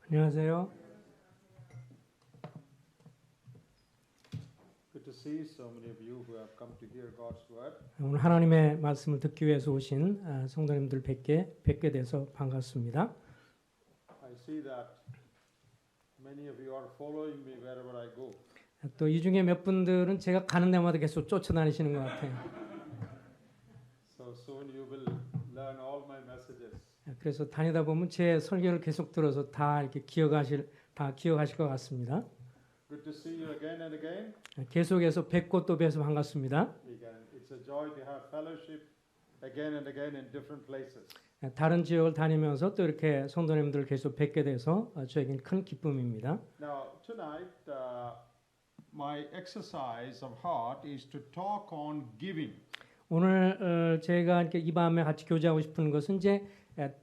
안녕하세요. Good to see so many of you who have come to hear God's word. 오늘 하나님의 말씀을 듣기 위해서 오신 성도님들 뵙게 돼서 반갑습니다. I see that many of you are following me wherever I go. 또 이 중에 몇 분들은 제가 가는 데마다 계속 쫓아다니시는 것 같아요. So soon you will learn all my messages. 그래서 다니다 보면 제 설교를 계속 들어서 다 이렇게 기억하실 것 같습니다. Good to see you again and again. 계속해서 뵙고 또 뵈서 반갑습니다. It's a joy to have fellowship again and again in different places. 다른 지역을 다니면서 또 이렇게 성도님들을 계속 뵙게 돼서 저에겐 큰 기쁨입니다. Now tonight my exercise of heart is to talk on giving. 오늘 제가 이렇게 이 밤에 같이 교제하고 싶은 것은 이제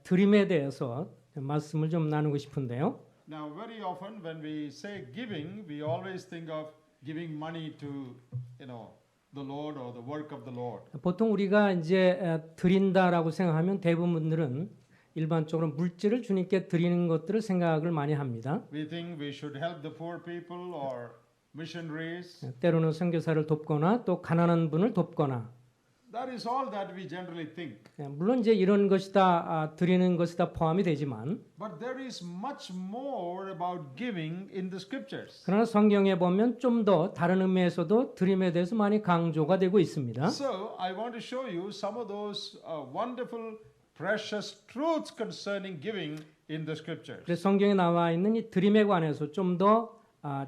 드림에 대해서 말씀을 좀 나누고 싶은데요. Now very often when we say giving, we always think of giving money to, the Lord or the work of the Lord. 보통 우리가 이제 드린다라고 생각하면 대부분들은 일반적으로 물질을 주님께 드리는 것들을 생각을 많이 합니다. We think we should help the poor people or missionaries. 때로는 선교사를 돕거나 또 가난한 분을 돕거나. That is all that we generally think. 물론 이제 이런 것이 다 드리는 것이 다 포함이 되지만. But there is much more about giving in the scriptures. 그러나 성경에 보면 좀 더 다른 의미에서도 드림에 대해서 많이 강조가 되고 있습니다. So I want to show you some of those wonderful, precious truths concerning giving in the scriptures. 그래서 성경에 나와 있는 이 드림에 관해서 좀 더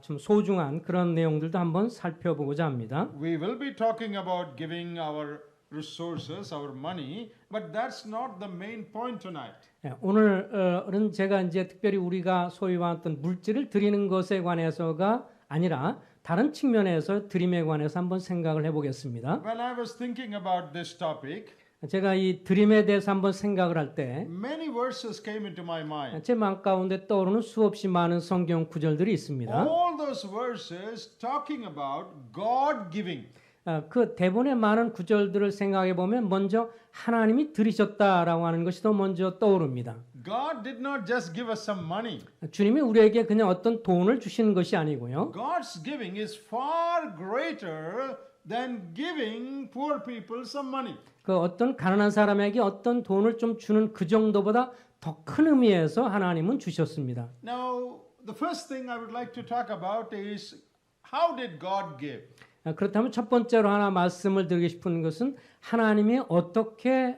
좀 소중한 그런 내용들도 한번 살펴보고자 합니다. We will be talking about giving our resources, our money, but that's not the main point tonight. 오늘은 제가 이제 특별히 우리가 소유한 어떤 물질을 드리는 것에 관해서가 아니라 다른 측면에서 드림에 관해서 한번 생각을 해보겠습니다. When I was thinking about this topic, 제가 이 드림에 대해서 한번 생각을 할 때 many verses came into my mind. 제 마음 가운데 떠오르는 수없이 많은 성경 구절들이 있습니다. All those verses talking about God giving. 그 대본의 많은 구절들을 생각해 보면 먼저 하나님이 들이셨다라고 하는 것이 더 먼저 떠오릅니다. God did not just give us some money. 주님이 우리에게 그냥 어떤 돈을 주시는 것이 아니고요. God's giving is far greater than giving poor people some money. 그 어떤 가난한 사람에게 어떤 돈을 좀 주는 그 정도보다 더 큰 의미에서 하나님은 주셨습니다. Now, the first thing I would like to talk about is how did God give? 그렇다면 첫 번째로 하나 말씀을 드리고 싶은 것은 하나님이 어떻게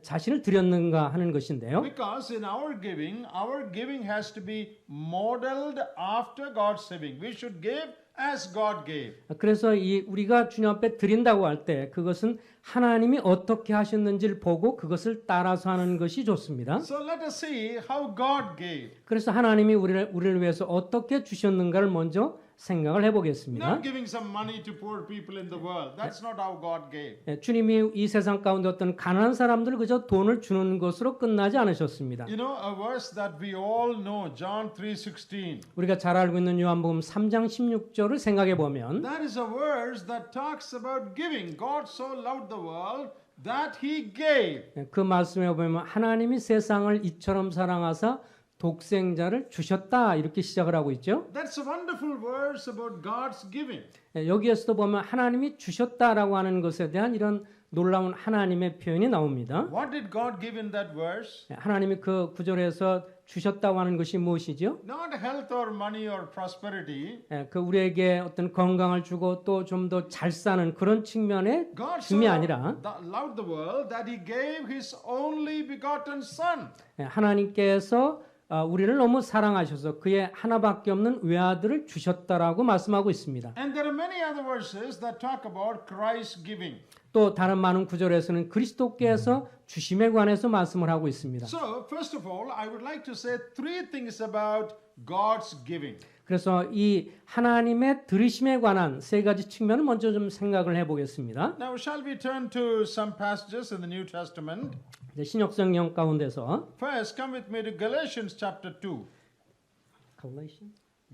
자신을 드렸는가 하는 것인데요. Because in our giving has to be modeled after God's giving. We should give as God gave. 그래서 우리가 주님 앞에 드린다고 할 때 그것은 하나님이 어떻게 하셨는지를 보고 그것을 따라서 하는 것이 좋습니다. So let us see how God gave. 그래서 하나님이 우리를 위해서 어떻게 주셨는가를 먼저 생각을 해보겠습니다. Not giving some money to poor people in the world. That's not how God gave. 주님이 이 세상 가운데 어떤 가난한 사람들을 그저 돈을 주는 것으로 끝나지 않으셨습니다. You know, a verse that we all know, John 3:16. 우리가 잘 알고 있는 요한복음 3장 16절을 생각해 보면 That is a verse that talks about giving. God so loved the world that he gave. 그 말씀에 보면 하나님이 세상을 이처럼 사랑하사 독생자를 주셨다 이렇게 시작을 하고 있죠. That's a wonderful verse about God's giving. 여기에서도 보면 하나님이 주셨다라고 하는 것에 대한 이런 놀라운 하나님의 표현이 나옵니다. What did God give in that verse? 하나님이 그 구절에서 주셨다고 하는 것이 무엇이죠? Not health or money or prosperity. 그 우리에게 어떤 건강을 주고 또 좀 더 잘 사는 그런 측면의 God so 힘이 아니라 loved the world that he gave his only begotten son. 하나님께서 우리를 너무 사랑하셔서 그의 하나밖에 없는 외아들을 주셨다라고 말씀하고 있습니다. And there are many other verses that talk about Christ giving. 또 다른 많은 구절에서는 그리스도께서 주심에 관해서 말씀을 하고 있습니다. So, first of all, I would like to say three things about God's giving. 그래서 이 하나님의 들으심에 관한 세 가지 측면을 먼저 좀 생각을 해보겠습니다. Now, shall we turn to some passages in the New Testament? 신약성경 가운데서 First, come with me to Galatians chapter 2.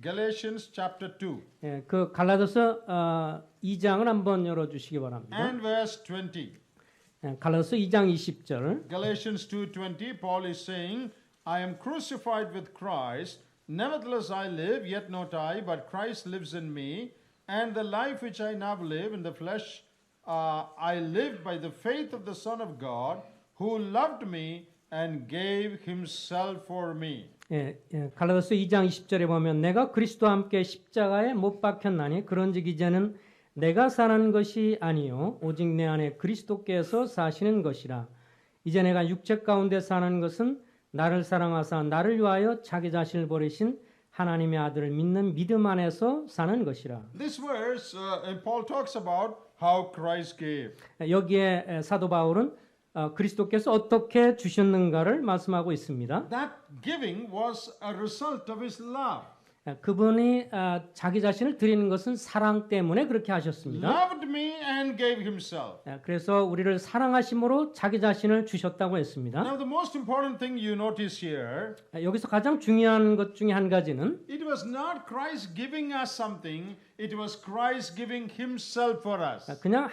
Galatians chapter 2. 그 갈라디아서 2장을 한번 열어주시기 바랍니다. And verse 20. 갈라디아서 2장 20절. Galatians 2:20, Paul is saying, I am crucified with Christ. Nevertheless I live, yet not I, but Christ lives in me. And the life which I now live in the flesh, I live by the faith of the Son of God, who loved me and gave himself for me. 갈라디아서 2장 20절에 보면 내가 그리스도와 함께 십자가에 못 박혔나니 그런즉 이제는 내가 사는 것이 아니요 오직 내 안에 그리스도께서 사시는 것이라. 이제 내가 육체 가운데 사는 것은 나를 사랑하사 나를 위하여 자기 자신을 버리신 하나님의 아들을 믿는 믿음 안에서 사는 것이라. This verse, Paul talks about how Christ gave. 여기에 사도 바울은 그리스도께서 어떻게 주셨는가를 말씀하고 있습니다. That giving was a result of his love. 그분이 자기 자신을 드리는 것은 사랑 때문에 그렇게 하셨습니다. Loved me and gave himself. 그래서 우리를 사랑하심으로 자기 자신을 주셨다고 했습니다. Now the most important thing you notice here, 여기서 가장 중요한 것 중에 한 가지는 it was not Christ giving us something, it was Christ giving himself for us. 그냥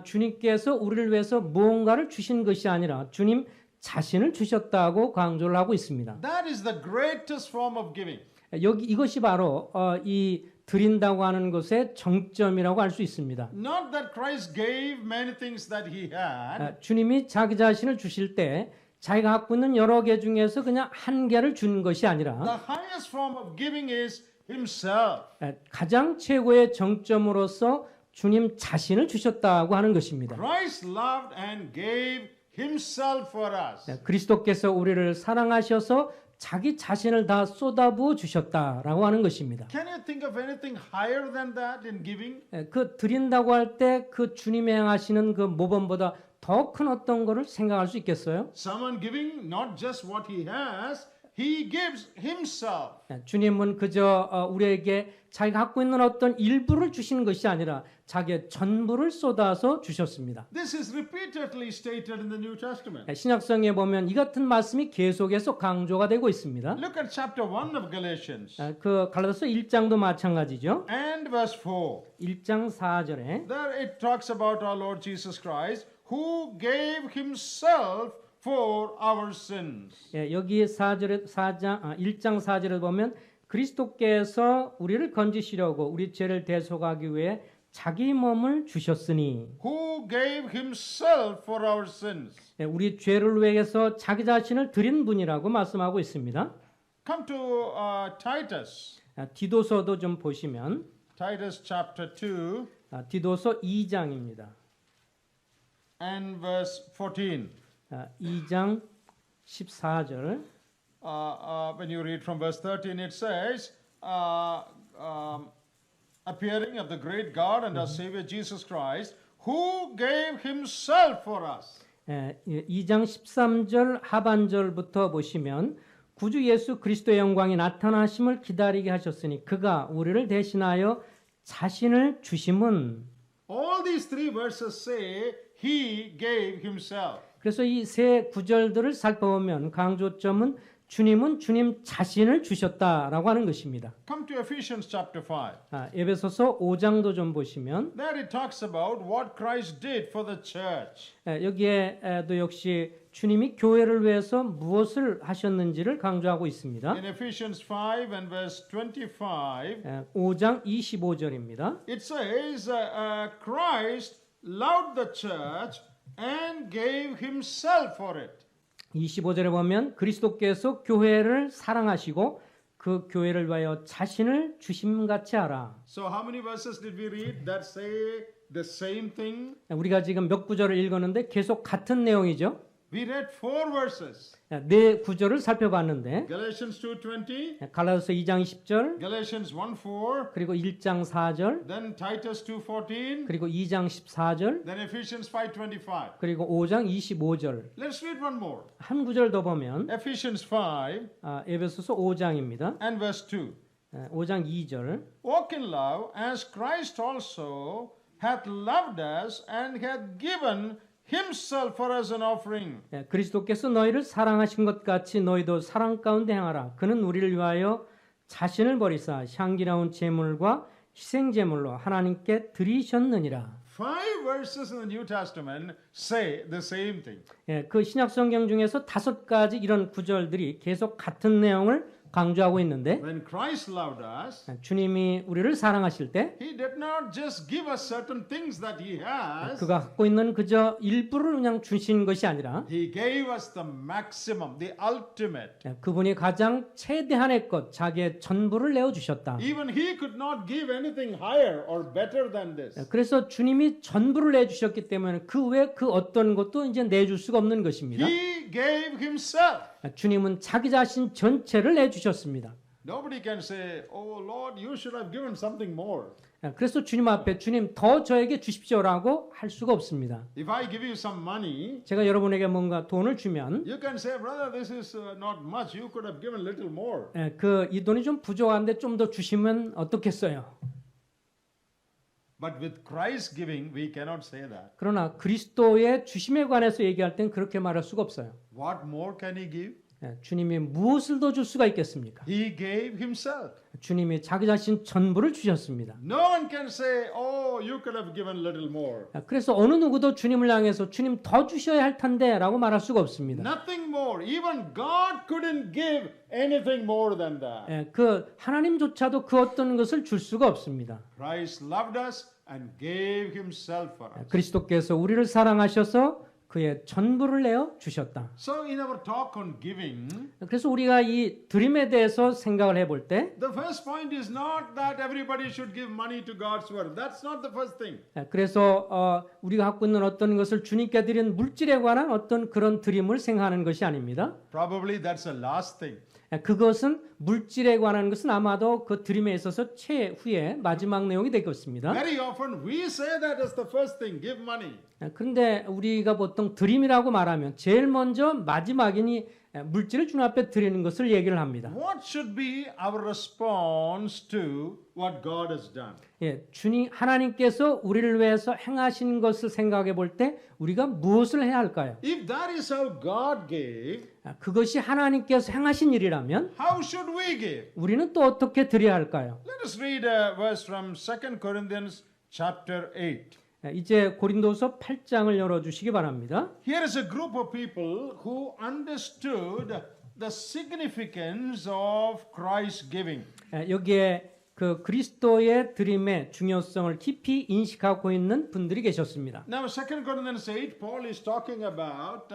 주님께서 우리를 위해서 무언가를 주신 것이 아니라 주님 자신을 주셨다고 강조를 하고 있습니다. That is the greatest form of giving. 이것이 바로 이 드린다고 하는 것의 정점이라고 할 수 있습니다. Not that Christ gave many things that he had. 주님이 자기 자신을 주실 때 자기가 갖고 있는 여러 개 중에서 그냥 한 개를 주는 것이 아니라 The highest form of giving is himself. 가장 최고의 정점으로서 주님 자신을 주셨다고 하는 것입니다. Christ loved and gave himself for us. 그리스도께서 우리를 사랑하셔서 자기 자신을 다 쏟아부어 주셨다라고 하는 것입니다. Can you think of anything higher than that in giving? 그 드린다고 할 때 그 주님이 행하시는 그 모범보다 더 큰 어떤 것을 생각할 수 있겠어요? Someone giving not just what he has, he gives himself. 주님은 그저 우리에게 자기가 갖고 있는 어떤 일부를 주시는 것이 아니라 자기의 전부를 쏟아서 주셨습니다. This is repeatedly stated in the New Testament. 신약성에 보면 이 같은 말씀이 계속해서 강조가 되고 있습니다. Look at chapter 1 of Galatians 그 갈라디아서 1장도 마찬가지죠. and verse 4. 1장 4절에 There it talks about our Lord Jesus Christ who gave himself for our sins. 여기 1장 4절에 보면 그리스도께서 우리를 건지시려고 우리 죄를 대속하기 위해 자기 몸을 주셨으니 Who gave himself for our sins. 우리 죄를 위해서 자기 자신을 드린 분이라고 말씀하고 있습니다. Come to Titus. 디도서도 좀 보시면 Titus chapter 2 디도서 2장입니다. and verse 14. 2장 14절 When you read from verse 13, it says, appearing of the great God and our Savior Jesus Christ, who gave himself for us. 2장 13절 하반절부터 보시면 구주 예수 그리스도의 영광이 나타나심을 기다리게 하셨으니 그가 우리를 대신하여 자신을 주심은 All these three verses say, he gave himself. 그래서 이 세 구절들을 살펴보면 강조점은 주님은 주님 자신을 주셨다라고 하는 것입니다. Come to Ephesians chapter 5. 에베소서 5장도 좀 보시면 There it talks about what Christ did for the church. 여기에도 역시 주님이 교회를 위해서 무엇을 하셨는지를 강조하고 있습니다. In Ephesians 5 and verse 25, 5장 25절입니다. it says, Christ loved the church and gave himself for it. 25절에 보면 그리스도께서 교회를 사랑하시고 그 교회를 위하여 자신을 주심같이 하라. So how many verses did we read that say the same thing? 우리가 지금 몇 구절을 읽었는데 계속 같은 내용이죠. We read 4 verses. 네 구절을 살펴봤는데 Galatians 2:20, 갈라디아서 2장 10절 Galatians 1:4, 그리고 1장 4절 then Titus 2:14, 그리고 2장 14절 then Ephesians 5:25. 그리고 5장 25절 Let's read one more. 한 구절 더 보면 Ephesians 5 에베소서 5장입니다. and verse 2. 5장 2절 Walk in love as Christ also hath loved us and hath given himself for us an offering. 그리스도께서 너희를 사랑하신 것 같이 너희도 사랑 가운데 행하라. 그는 우리를 위하여 자신을 버리사 향기로운 제물과 희생 제물로 하나님께 드리셨느니라. 5 verses in the New Testament say the same thing. 예, 그 신약 성경 중에서 5가지 이런 구절들이 계속 같은 내용을 강조하고 있는데 When Christ loved us, 주님이 우리를 사랑하실 때 He did not just give us certain things that He has. 그가 갖고 있는 그저 일부를 그냥 주신 것이 아니라 He gave us the maximum, the ultimate. 그분이 가장 최대한의 것, 자기의 전부를 내어 주셨다. Even He could not give anything higher or better than this. 그래서 주님이 전부를 내 주셨기 때문에 그 외 그 어떤 것도 이제 내줄 수가 없는 것입니다. He gave Himself. 주님은 자기 자신 전체를 내 주셨습니다. Nobody can say, "Oh Lord, you should have given something more." 그래서 주님 앞에 주님 더 저에게 주십시오라고 할 수가 없습니다. If I give you some money, 제가 여러분에게 뭔가 돈을 주면 you can say, "Brother, this is not much. You could have given a little more." 이 돈이 좀 부족한데 좀 더 주시면 어떻겠어요? But with Christ's giving, we cannot say that. 그러나 그리스도의 주심에 관해서 얘기할 땐 그렇게 말할 수가 없어요. What more can He give? 주님이 무엇을 더 줄 수가 있겠습니까? He gave Himself. 주님이 자기 자신 전부를 주셨습니다. No one can say, "Oh, you could have given a little more." 그래서 어느 누구도 주님을 향해서 주님 더 주셔야 할 텐데 라고 말할 수가 없습니다. Nothing more. Even God couldn't give anything more than that. 그 하나님조차도 그 어떤 것을 줄 수가 없습니다. Christ loved us and gave Himself for us. 그리스도께서 우리를 사랑하셔서 그의 전부를 내어 주셨다. So in our talk on giving, 그래서 우리가 이 드림에 대해서 생각을 해볼 때 the first point is not that everybody should give money to God's work. That's not the first thing. 그래서 우리가 갖고 있는 어떤 것을 주님께 드린 물질에 관한 어떤 그런 드림을 생각하는 것이 아닙니다. Probably that's the last thing. 그것은 물질에 관한 것은 아마도 그 드림에 있어서 최후의 마지막 내용이 되겠습니다. Very often we say that as the first thing, give money. 그런데 우리가 보통 드림이라고 말하면 제일 먼저 마지막이니 물질을 주님 앞에 드리는 것을 얘기를 합니다. What should be our response to what God has done? 주님 하나님께서 우리를 위해서 행하신 것을 생각해 볼 때 우리가 무엇을 해야 할까요? If that is how God gave, 그것이 하나님께서 행하신 일이라면 how should we give? 우리는 또 어떻게 드려야 할까요? Let us read a verse from 2 Corinthians chapter 8. 이제 고린도서 8장을 열어 주시기 바랍니다. Here is a group of people who understood the significance of Christ's giving. 여기에 그 그리스도의 드림의 중요성을 깊이 인식하고 있는 분들이 계셨습니다. Now 2 Corinthians 8, Paul is talking about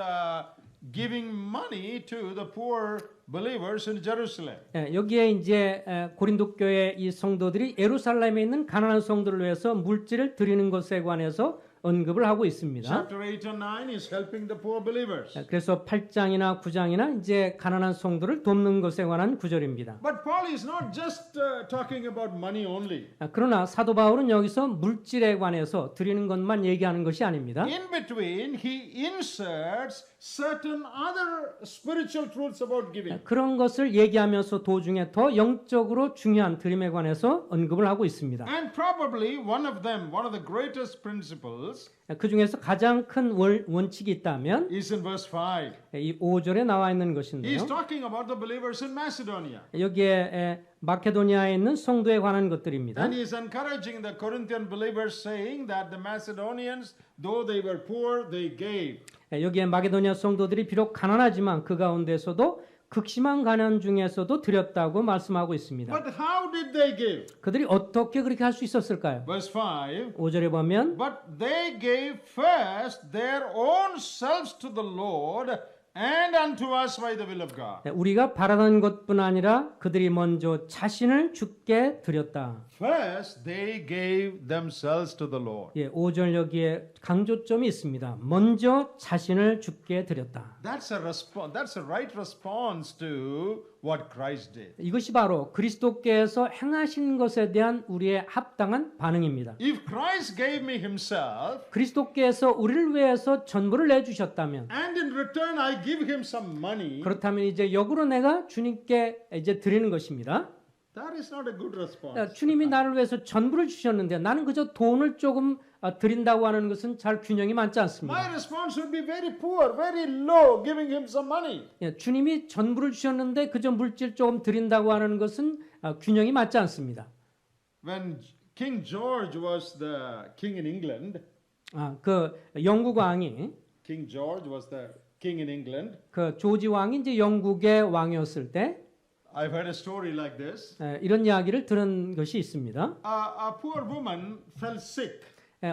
giving money to the poor believers in Jerusalem. 여기에 이제 고린도 교회 이 성도들이 예루살렘에 있는 가난한 성도를 위해서 물질을 드리는 것에 관해서 언급을 하고 있습니다. Chapter 8 and 9 is helping the poor believers. 그래서 8장이나 9장이나 이제 가난한 성도를 돕는 것에 관한 구절입니다. But Paul is not just talking about money only. 그러나 사도 바울은 여기서 물질에 관해서 드리는 것만 얘기하는 것이 아닙니다. In between, he inserts certain other spiritual truths about giving. 그런 것을 얘기하면서 도중에 더 영적으로 중요한 드림에 관해서 언급을 하고 있습니다. And probably one of the greatest principles 그 중에서 가장 큰 원칙이 있다면 is in verse 5. 이 5절에 나와 있는 He 것인데요. is talking about the believers in Macedonia. 여기에 마케도니아에 있는 성도에 관한 것들입니다. And he is encouraging the Corinthian believers saying that the Macedonians, though they were poor, they gave. 여기에 마케도니아 성도들이 비록 가난하지만 그 가운데서도 극심한 가난 중에서도 드렸다고 말씀하고 있습니다. But how did they give? 그들이 어떻게 그렇게 할 수 있었을까요? Verse 5. 5절에 보면 But they gave first their own selves to the Lord and unto us by the will of God. 우리가 바라던 것뿐 아니라 그들이 먼저 자신을 주께 드렸다. First, they gave themselves to the Lord. 5절 여기에 강조점이 있습니다. 먼저 자신을 주께 드렸다. That's a right response to what Christ did. 이것이 바로 그리스도께서 행하신 것에 대한 우리의 합당한 반응입니다. If Christ gave me himself, 그리스도께서 우리를 위해서 전부를 내주셨다면, and in return I give him some money, 그렇다면 이제 역으로 내가 주님께 이제 드리는 것입니다. that is not a good response. 주님이 나를 위해서 전부를 주셨는데 나는 그저 돈을 조금 드린다고 하는 것은 잘 균형이 맞지 않습니다. My response would be very poor, very low, giving him some money. 주님이 전부를 주셨는데 그저 물질 조금 드린다고 하는 것은 균형이 맞지 않습니다. When King George was the king in England, 그 영국 왕이 King George was the king in England. 그 조지 왕이 이제 영국의 왕이었을 때 I've heard a story like this. 이런 이야기를 들은 것이 있습니다. A poor woman fell sick.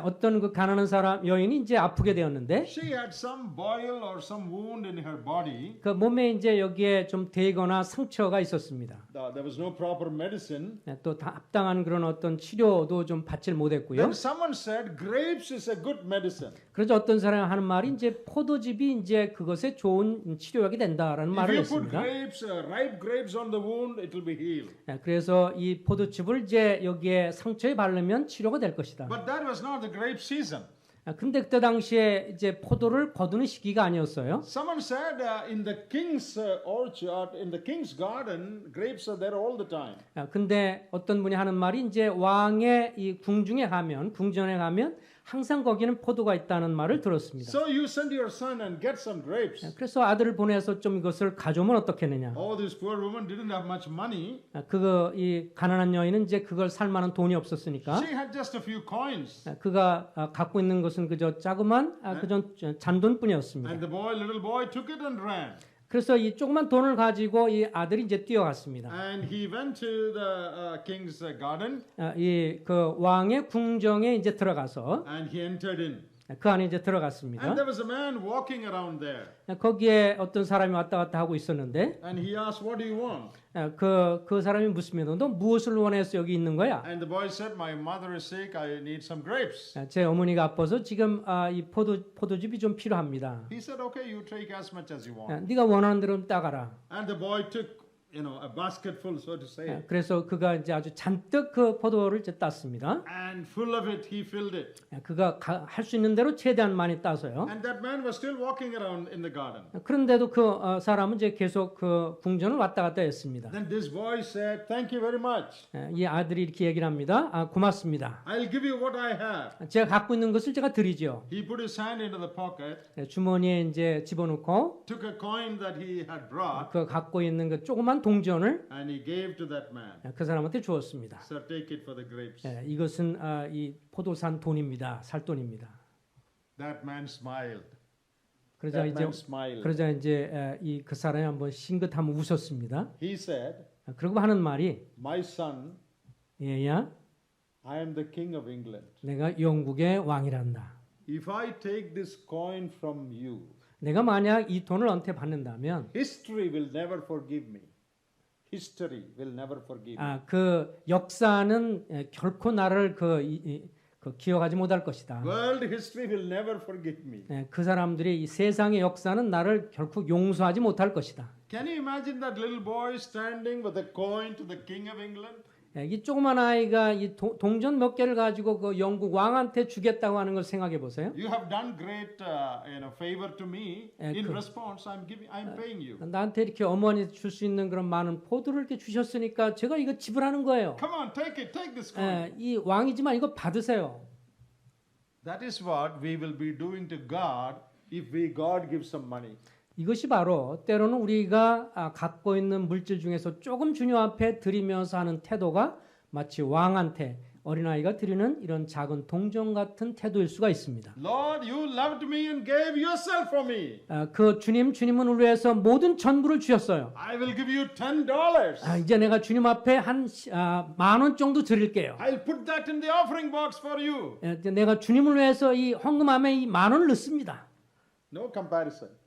어떤 그 가난한 사람 여인이 이제 아프게 되었는데 She had some boil or some wound in her body. 그 몸에 이제 여기에 좀 대거나 상처가 있었습니다. There was no proper medicine. 또 합당한 그런 어떤 치료도 좀 받질 못했고요. Then someone said, grapes is a good medicine. 그래서 어떤 사람이 하는 말이 이제 포도즙이 이제 그것에 좋은 치료약이 된다라는 말을 If you put 했습니다. grapes, ripe grapes on the wound, it will be healed. 그래서 이 포도즙을 이제 여기에 상처에 바르면 치료가 될 것이다. But that was not the grape season. 근데 그때 당시에 이제 포도를 거두는 시기가 아니었어요. Someone said in the king's orchard, in the king's garden, grapes are there all the time. 근데 어떤 분이 하는 말이 이제 왕의 이 궁전에 가면 항상 거기는 포도가 있다는 말을 들었습니다. So you send your son and get some grapes. 그래서 아들을 보내서 좀 이것을 가져오면 어떻겠느냐. Oh, this poor woman didn't have much money. 이 가난한 여인은 이제 그걸 살 만한 돈이 없었으니까 She had just a few coins. 그가 갖고 있는 것은 그저 자그만 그저 잔돈뿐이었습니다. And the little boy took it and ran. 그래서 이 조그만 돈을 가지고 이 아들이 이제 뛰어갔습니다. And he went to the king's garden. 이 그 왕의 궁정에 이제 들어가서 And he entered in. 그 안에 이제 들어갔습니다. And there was a man walking around there. 거기에 어떤 사람이 왔다 갔다 하고 있었는데 And he asked, what do you want? 그 사람이 묻습니다. 너 무엇을 원해서 여기 있는 거야? And the boy said, my mother is sick. I need some grapes. 제 어머니가 아파서 지금 이 포도즙이 좀 필요합니다. He said, okay, you take as much as you want. 네가 원하는 대로 따가라. And the boy took, a basket full, so to say. 그래서 그가 이제 아주 잔뜩 그 포도를 이제 땄습니다. And full of it, he filled it. 그가 할 수 있는 대로 최대한 많이 따서요. And that man was still walking around in the garden. 그런데도 그 사람은 이제 계속 그 궁전을 왔다 갔다 했습니다. Then this boy said, thank you very much. 이 아들이 이렇게 얘기를 합니다. 고맙습니다. I'll give you what I have. 제가 갖고 있는 것을 제가 드리죠. He put his hand into the pocket, 주머니에 이제 집어넣고 took a coin that he had brought, 그 갖고 있는 그 조그만 동전을 and he gave to that man. 그 사람한테 주었습니다. Sir, take it for the grapes. 이것은 이 포도산 돈입니다. 살 돈입니다. That man smiled. 그러자 That 이제 man smiled. 이 그 사람이 한번 싱긋하면 웃었습니다. He said, 그리고 하는 말이 my son, 얘야, I am the king of England. 내가 영국의 왕이란다. If I take this coin from you, 내가 만약 이 돈을 너한테 받는다면 history will never forgive me. History will never forgive me. 그 역사는 결코 나를 그 기억하지 못할 것이다. World history will never forgive me. 그 사람들이 이 세상의 역사는 나를 결코 용서하지 못할 것이다. Can you imagine that little boy standing with a coin to the king of England? 이 조그만 아이가 이 동전 몇 개를 가지고 그 영국 왕한테 주겠다고 하는 걸 생각해 보세요. You have done great, favor to me. In response, I'm paying you. 나한테 이렇게 어머니 줄 수 있는 그런 많은 포도를 이렇게 주셨으니까 제가 이거 지불하는 거예요. Come on, take this coin. 이 왕이지만 이거 받으세요. That is what we will be doing to God if God gives some money. 이것이 바로 때로는 우리가 갖고 있는 물질 중에서 조금 주님 앞에 드리면서 하는 태도가 마치 왕한테 어린아이가 드리는 이런 작은 동전 같은 태도일 수가 있습니다. Lord, you loved me and gave yourself for me. 그 주님은 우리 위해서 모든 전부를 주셨어요. I will give you $10. 이제 내가 주님 앞에 한 10,000원 정도 드릴게요. I'll put that in the offering box for you. 내가 주님을 위해서 이 헌금함에 이 10,000원을 넣습니다. No comparison.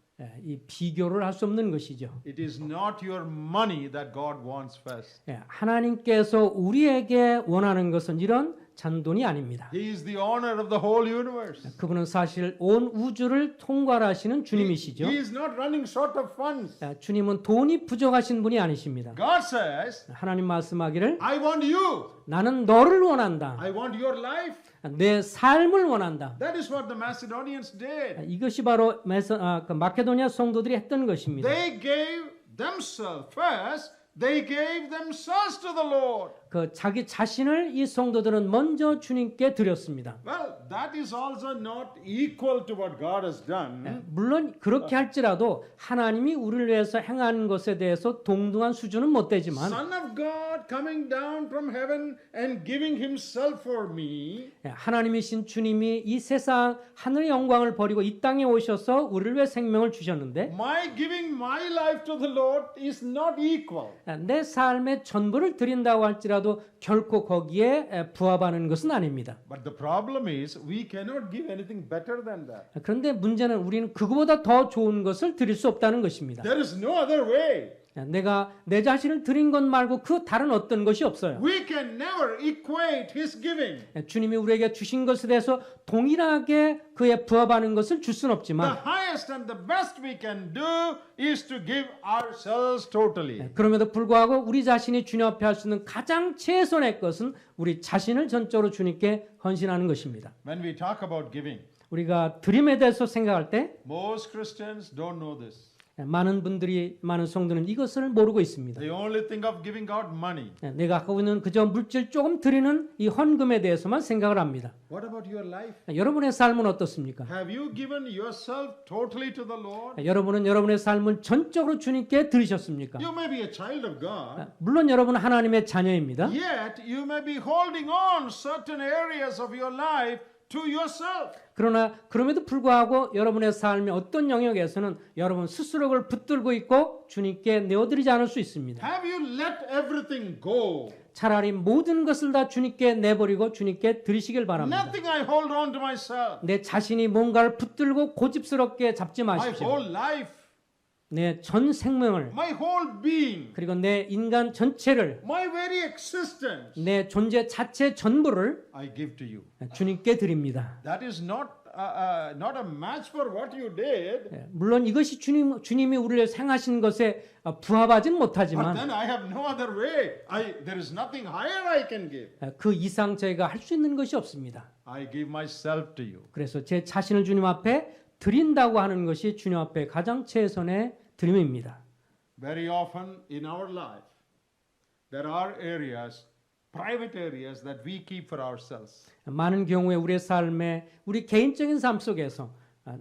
이 비교를 할 수 없는 것이죠. It is not your money that God wants first. 하나님께서 우리에게 원하는 것은 이런 잔돈이 아닙니다. He is the owner of the whole universe. 그분은 사실 온 우주를 통괄하시는 주님이시죠. He is not running short of funds. 주님은 돈이 부족하신 분이 아니십니다. God says, 하나님 말씀하기를 I want you. 나는 너를 원한다. I want your life. 내 삶을 원한다. That is what the Macedonians did. 이것이 바로 마케도니아 성도들이 했던 것입니다. They gave themselves first. They gave themselves to the Lord. 그 자기 자신을 이 성도들은 먼저 주님께 드렸습니다. Well, that is also not equal to what God has done. 물론 그렇게 할지라도 하나님이 우리를 위해서 행하는 것에 대해서 동등한 수준은 못 되지만 Son of God coming down from heaven and giving himself for me. 하나님이신 주님이 이 세상 하늘의 영광을 버리고 이 땅에 오셔서 우리를 위해 생명을 주셨는데 My giving my life to the Lord is not equal. 내 삶의 전부를 드린다고 할지라도 결코 거기에 부합하는 것은 아닙니다. But the problem is we cannot give anything better than that. 그런데 문제는 우리는 그거보다 더 좋은 것을 드릴 수 없다는 것입니다. There is no other way. 내가 내 자신을 드린 것 말고 그 다른 어떤 것이 없어요. We can never equate his giving. 주님이 우리에게 주신 것에 대해서 동일하게 그에 부합하는 것을 줄 수는 The 없지만 highest and the best we can do is to give ourselves totally. 그럼에도 불구하고 우리 자신이 주님 앞에 할 수 있는 가장 최선의 것은 우리 자신을 전적으로 주님께 헌신하는 것입니다. When we talk about giving, 우리가 드림에 대해서 생각할 때 most Christians don't know this. 많은 성도는 이것을 모르고 있습니다. They only think of giving God money. 내가 갖고 있는 그저 물질 조금 드리는 이 헌금에 대해서만 생각을 합니다. What about your life? 여러분의 삶은 어떻습니까? Have you given yourself totally to the Lord? 여러분은 여러분의 삶을 전적으로 주님께 드리셨습니까? You may be a child of God, 물론 여러분은 하나님의 자녀입니다. yet you may be holding on certain areas of your life to yourself. 그러나 그럼에도 불구하고 여러분의 삶의 어떤 영역에서는 여러분 스스로 그걸 붙들고 있고 주님께 내어드리지 않을 수 있습니다. Have you let everything go? 차라리 모든 것을 다 주님께 내버리고 주님께 드리시길 바랍니다. Nothing I hold on to myself. 내 자신이 뭔가를 붙들고 고집스럽게 잡지 My 마십시오. whole life, 내 전 생명을 my whole being, 그리고 내 인간 전체를 my very existence, 내 존재 자체 전부를 I give to you. 주님께 드립니다. That is not a match for what you did. 물론 이것이 주님이 우리를 생하신 것에 부합하진 But 못하지만 then I have no other way. There is nothing higher I can give. 그 이상 저희가 할 수 있는 것이 없습니다. I give myself to you. 그래서 제 자신을 주님 앞에 드린다고 하는 것이 주님 앞에 가장 최선의 드림입니다. Very often in our life, there are areas, private areas that we keep for ourselves. 많은 경우에 우리의 삶에 우리 개인적인 삶 속에서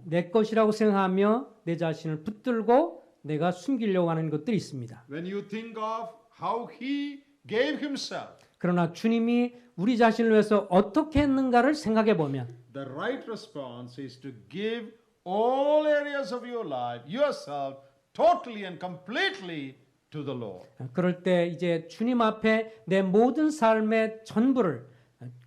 내 것이라고 생각하며 내 자신을 붙들고 내가 숨기려고 하는 것들이 있습니다. When you think of how he gave himself, 그러나 주님이 우리 자신을 위해서 어떻게 했는가를 생각해 보면 the right response is to give all areas of your life, yourself, totally and completely to the Lord. 그럴 때 이제 주님 앞에 내 모든 삶의 전부를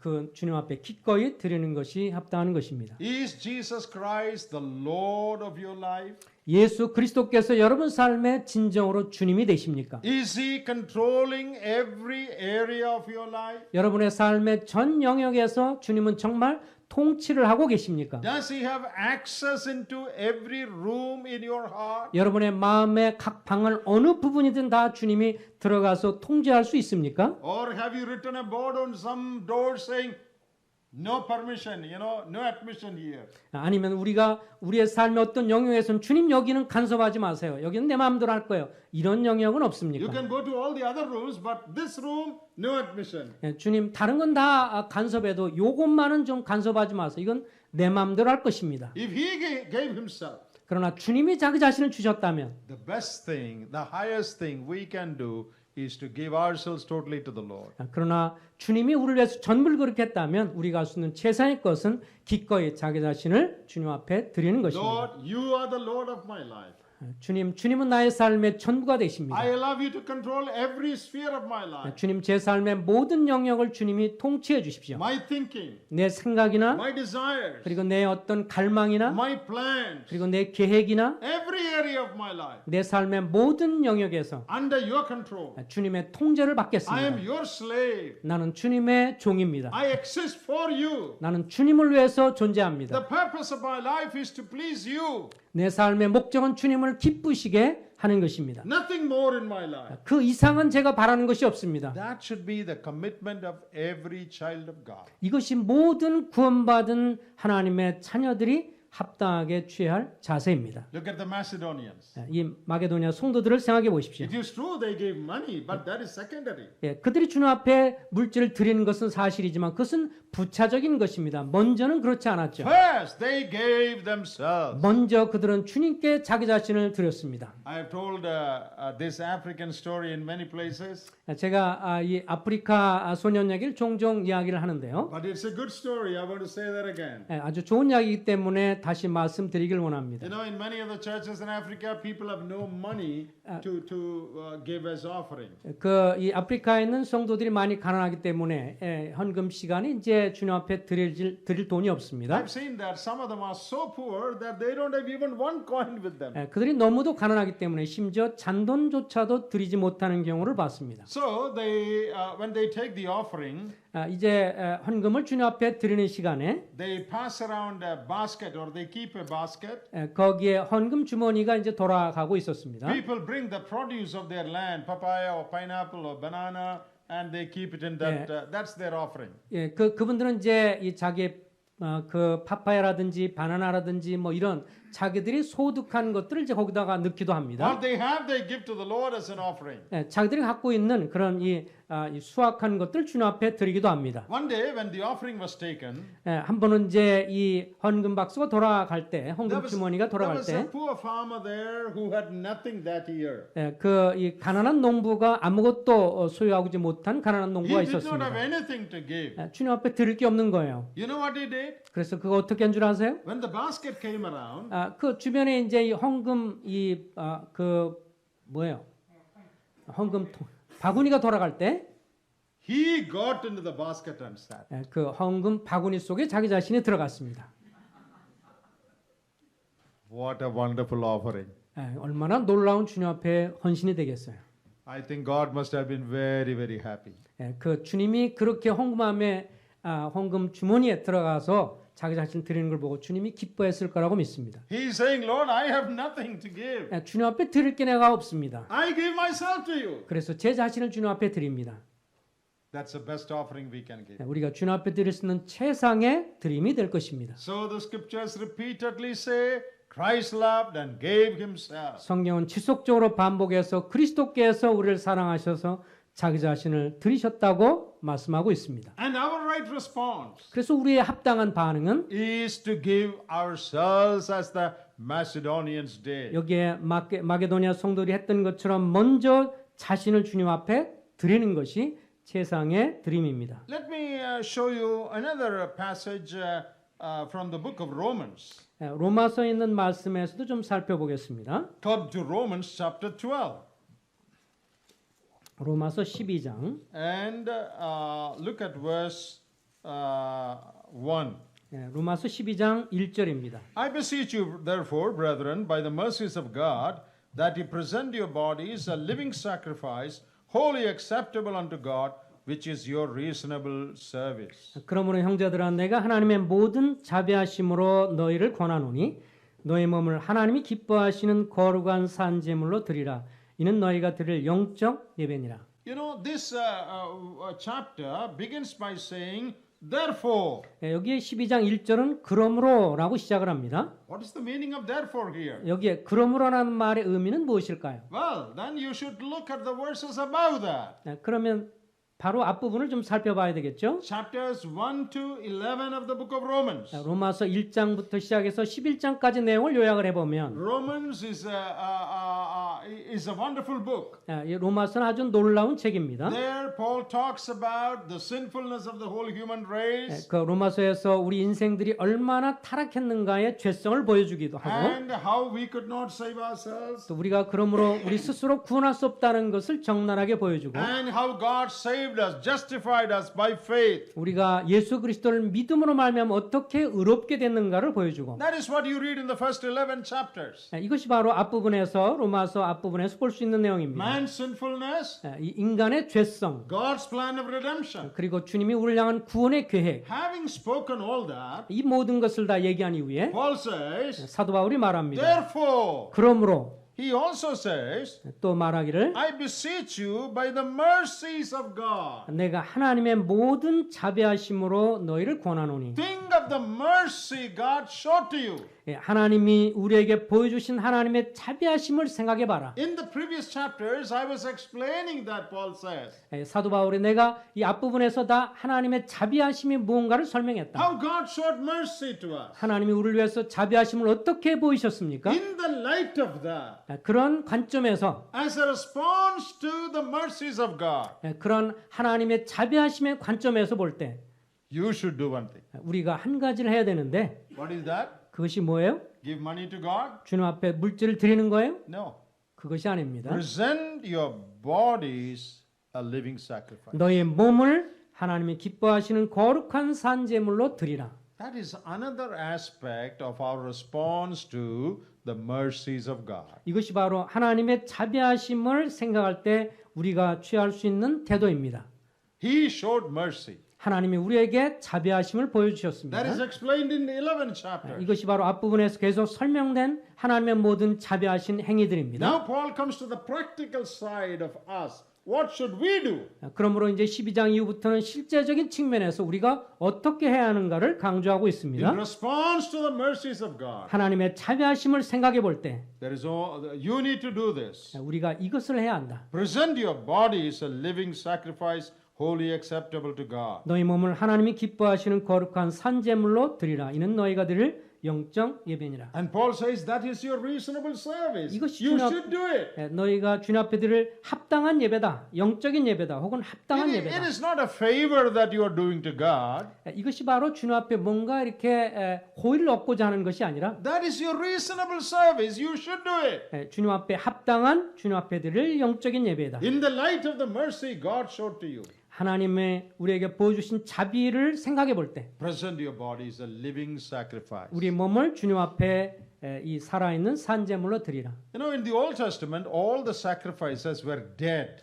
그 주님 앞에 기꺼이 드리는 것이 합당한 것입니다. Is Jesus Christ the Lord of your life? 예수 그리스도께서 여러분 삶의 진정으로 주님이 되십니까? Is he controlling every area of your life? 여러분의 삶의 전 영역에서 주님은 정말 통치를 하고 계십니까? Does he have access into every room in your heart? 여러분의 마음의 각 방을 어느 부분이든 다 주님이 들어가서 통제할 수 있습니까? Or have you written a board on some door saying, no permission, no admission here? 아니면 우리가 우리의 삶의 어떤 영역에서는 주님 여기는 간섭하지 마세요. 여기는 내 마음대로 할 거예요. 이런 영역은 You 없습니까? can go to all the other rooms, but this room, no admission. 주님 다른 건 다 간섭해도 요것만은 좀 간섭하지 마세요. 이건 내 마음대로 할 것입니다. If he gave himself, 그러나 주님이 자기 자신을 주셨다면 the best thing, the highest thing we can do is to give ourselves totally to the Lord. 그러나 주님이 우리를 위해서 전부를 그렇게 했다면 우리가 할 수 있는 최선의 것은 기꺼이 자기 자신을 주님 앞에 드리는 것입니다. Lord, you are the Lord of my life. 주님은 나의 삶의 전부가 되십니다. I allow you to control every sphere of my life. 주님 제 삶의 모든 영역을 주님이 통치해 주십시오. My thinking, 내 생각이나 my desires, 그리고 내 어떤 갈망이나 my plans, 그리고 내 계획이나 every area of my life 내 삶의 모든 영역에서 under your control. 주님의 통제를 I am 받겠습니다. your slave. 나는 주님의 종입니다. I exist for you. 나는 주님을 위해서 존재합니다. The purpose of my life is to please you. 내 삶의 목적은 주님을 기쁘시게 하는 것입니다. Nothing more in my life. 그 이상은 제가 바라는 것이 없습니다. That should be the commitment of every child of God. 이것이 모든 구원받은 하나님의 자녀들이 합당하게 취할 자세입니다. Look at the Macedonians. 이 마게도니아 성도들을 생각해 보십시오. It is true they gave money, but that is secondary. 그들이 주님 앞에 물질을 드리는 것은 사실이지만 그것은 부차적인 것입니다. 먼저는 그렇지 않았죠. First, they gave themselves. 먼저 그들은 주님께 자기 자신을 드렸습니다. I have told this African story in many places, 제가 이 아프리카 소년 얘기를 종종 이야기를 하는데요. but it's a good story. I want to say that again. 아주 좋은 이야기이기 때문에 다시 말씀드리길 원합니다. You know, in many of the churches in Africa, people have no money to give as offering. 이 아프리카에 있는 성도들이 많이 가난하기 때문에 헌금 시간이 이제 주님 앞에 드릴 돈이 없습니다. I've seen that some of them are so poor that they don't have even one coin with them. 그들이 너무도 가난하기 때문에 심지어 잔돈조차도 드리지 못하는 경우를 봤습니다. So they, when they take the offering, 이제 헌금을 주님 앞에 드리는 시간에 they pass around a basket or they keep a basket. 거기에 헌금 주머니가 이제 돌아가고 있었습니다. People bring the produce of their land, papaya or pineapple or banana, and they keep it in that. That's their offering. 그분들은 이제 이 자기 그 파파야라든지 바나나라든지 뭐 이런 자기들이 소득한 것들을 이제 거기다가 넣기도 합니다. What they have, they give to the Lord as an offering. 자기들이 갖고 있는 그런 이 수확한 것들 주님 앞에 드리기도 합니다. One day, when the offering was taken, 한 번은 이제 이 헌금 박스가 돌아갈 때, 헌금 주머니가 there 돌아갈 was a 때, poor farmer there who had nothing that year. 이 가난한 농부가 아무것도 소유하지 못한 가난한 농부가 He did not have 있었습니다. anything to give. 주님 앞에 드릴 게 없는 거예요. You know what he did? 그래서 그거 어떻게 한 줄 아세요? When the basket came around, 그 주변에 이제 이 헌금 헌금 바구니가 돌아갈 때, he got into the basket and sat. 그 헌금 바구니 속에 자기 자신이 들어갔습니다. What a wonderful offering. 얼마나 놀라운 주님 앞에 헌신이 되겠어요. I think God must have been very, very happy. 그 주님이 그렇게 헌금 주머니에 들어가서 자기 자신 드리는 걸 보고 주님이 기뻐했을 거라고 믿습니다. He's saying, Lord, I have nothing to give. 주님 앞에 드릴 게 내가 없습니다. I give myself to you. 그래서 제 자신을 주님 앞에 드립니다. That's the best offering we can give. 우리가 주님 앞에 드릴 수 있는 최상의 드림이 될 것입니다. So the scriptures repeatedly say, Christ loved and gave himself. 성경은 지속적으로 반복해서 그리스도께서 우리를 사랑하셔서 자기 자신을 드리셨다고 말씀하고 있습니다. And our right response 그래서 우리의 합당한 반응은 is to give ourselves as the Macedonians did. 여기에 마게도니아 성도들이 했던 것처럼 먼저 자신을 주님 앞에 드리는 것이 최상의 드림입니다. Let me show you another passage from the book of Romans. 로마서에 있는 말씀에서도 좀 살펴보겠습니다. Come to Romans chapter 12 로마서 12장 and look at verse 1. 로마서 12장 1절입니다. I beseech you, therefore, brethren, by the mercies of God, that you present your bodies a living sacrifice, wholly acceptable unto God, which is your reasonable service. 그러므로 형제들아 내가 하나님의 모든 자비하심으로 너희를 권하노니 너희 몸을 하나님이 기뻐하시는 거룩한 산 제물로 드리라. 이는 너희가 드릴 영적 예배니라. You know, this chapter begins by saying, therefore. 여기에 12장 1절은 그러므로라고 시작을 합니다. What is the meaning of therefore here? 여기에 그러므로라는 말의 의미는 무엇일까요? Well, then you should look at the verses above that. 그러면 바로 앞부분을 좀 살펴봐야 되겠죠? Chapters 1 to 11 of the book of Romans. 로마서 1장부터 시작해서 11장까지 내용을 요약을 해보면 Romans is a wonderful book. 이 로마서는 아주 놀라운 책입니다. There Paul talks about the sinfulness of the whole human race 그 로마서에서 우리 인생들이 얼마나 타락했는가의 죄성을 보여주기도 하고 and how we could not save ourselves 또 우리가 그러므로 우리 스스로 구원할 수 없다는 것을 적나라하게 보여주고 and how God saved us, justified us by faith. 우리가 예수 그리스도를 믿음으로 말미암아 어떻게 의롭게 됐는가를 보여주고 That is what you read in the first 11 chapters. 이것이 바로 앞부분에서 로마서 앞부분에서 볼 수 있는 내용입니다. Man's sinfulness, 이 인간의 죄성 God's plan of redemption. 그리고 주님이 우리를 향한 구원의 계획 Having spoken all that, 이 모든 것을 다 얘기한 이후에 Paul says, 사도 바울이 말합니다. therefore, 그러므로 he also says, 또 말하기를 I beseech you by the mercies of God. 내가 하나님의 모든 자비하심으로 너희를 권하노니 Think of the mercy God showed to you. 하나님이 우리에게 보여주신 하나님의 자비하심을 생각해 봐라. In the previous chapters, I was explaining that, Paul says. 사도 바울이 내가 이 앞부분에서 다 하나님의 자비하심이 무언가를 설명했다. How God showed mercy to us. 하나님이 우리를 위해서 자비하심을 어떻게 보이셨습니까? In the light of that, 그런 관점에서 as a response to the mercies of God, 그런 하나님의 자비하심의 관점에서 볼 때 you should do one thing. 우리가 한 가지를 해야 되는데 What is that? 그것이 뭐예요? Give money to God? 주님 앞에 물질을 드리는 거예요? No. 그것이 아닙니다. Present your bodies a living sacrifice. 너의 몸을 하나님이 기뻐하시는 거룩한 산제물로 드리라. That is another aspect of our response to the mercies of God. 이것이 바로 하나님의 자비하심을 생각할 때 우리가 취할 수 있는 태도입니다. He showed mercy. 하나님이 우리에게 자비하심을 That is 보여주셨습니다. explained in the 11th chapter. 이것이 바로 앞부분에서 계속 설명된 하나님의 모든 자비하신 행위들입니다. Now Paul comes to the practical side of us. What should we do? 그러므로 이제 12장 이후부터는 실제적인 측면에서 우리가 어떻게 해야 하는가를 강조하고 In 있습니다. response to the mercies of God, 하나님의 자비하심을 생각해 볼 때 you need to do this. 우리가 이것을 해야 한다. Present your bodies a living sacrifice, wholly acceptable to God. 너희 몸을 하나님이 기뻐하시는 거룩한 산제물로 드리라. 이는 너희가 드릴 영적 예배니라. And Paul says that is your reasonable service. 이것이 You 주님 앞- should do it. 너희가 주님 앞에 드릴 합당한 예배다. 영적인 예배다. 혹은 합당한 It 예배다. is not a favor that you are doing to God. 이것이 바로 주님 앞에 뭔가 이렇게 호의를 얻고자 하는 것이 아니라 That is your reasonable service. You should do it. 주님 앞에 합당한 주님 앞에 드릴 영적인 예배다. In the light of the mercy God showed to you. 하나님의 우리에게 보여주신 자비를 생각해 볼 때 Present your bodies a living sacrifice. 우리 몸을 주님 앞에 이 살아있는 산제물로 드리라. You know, in the Old Testament, all the sacrifices were dead.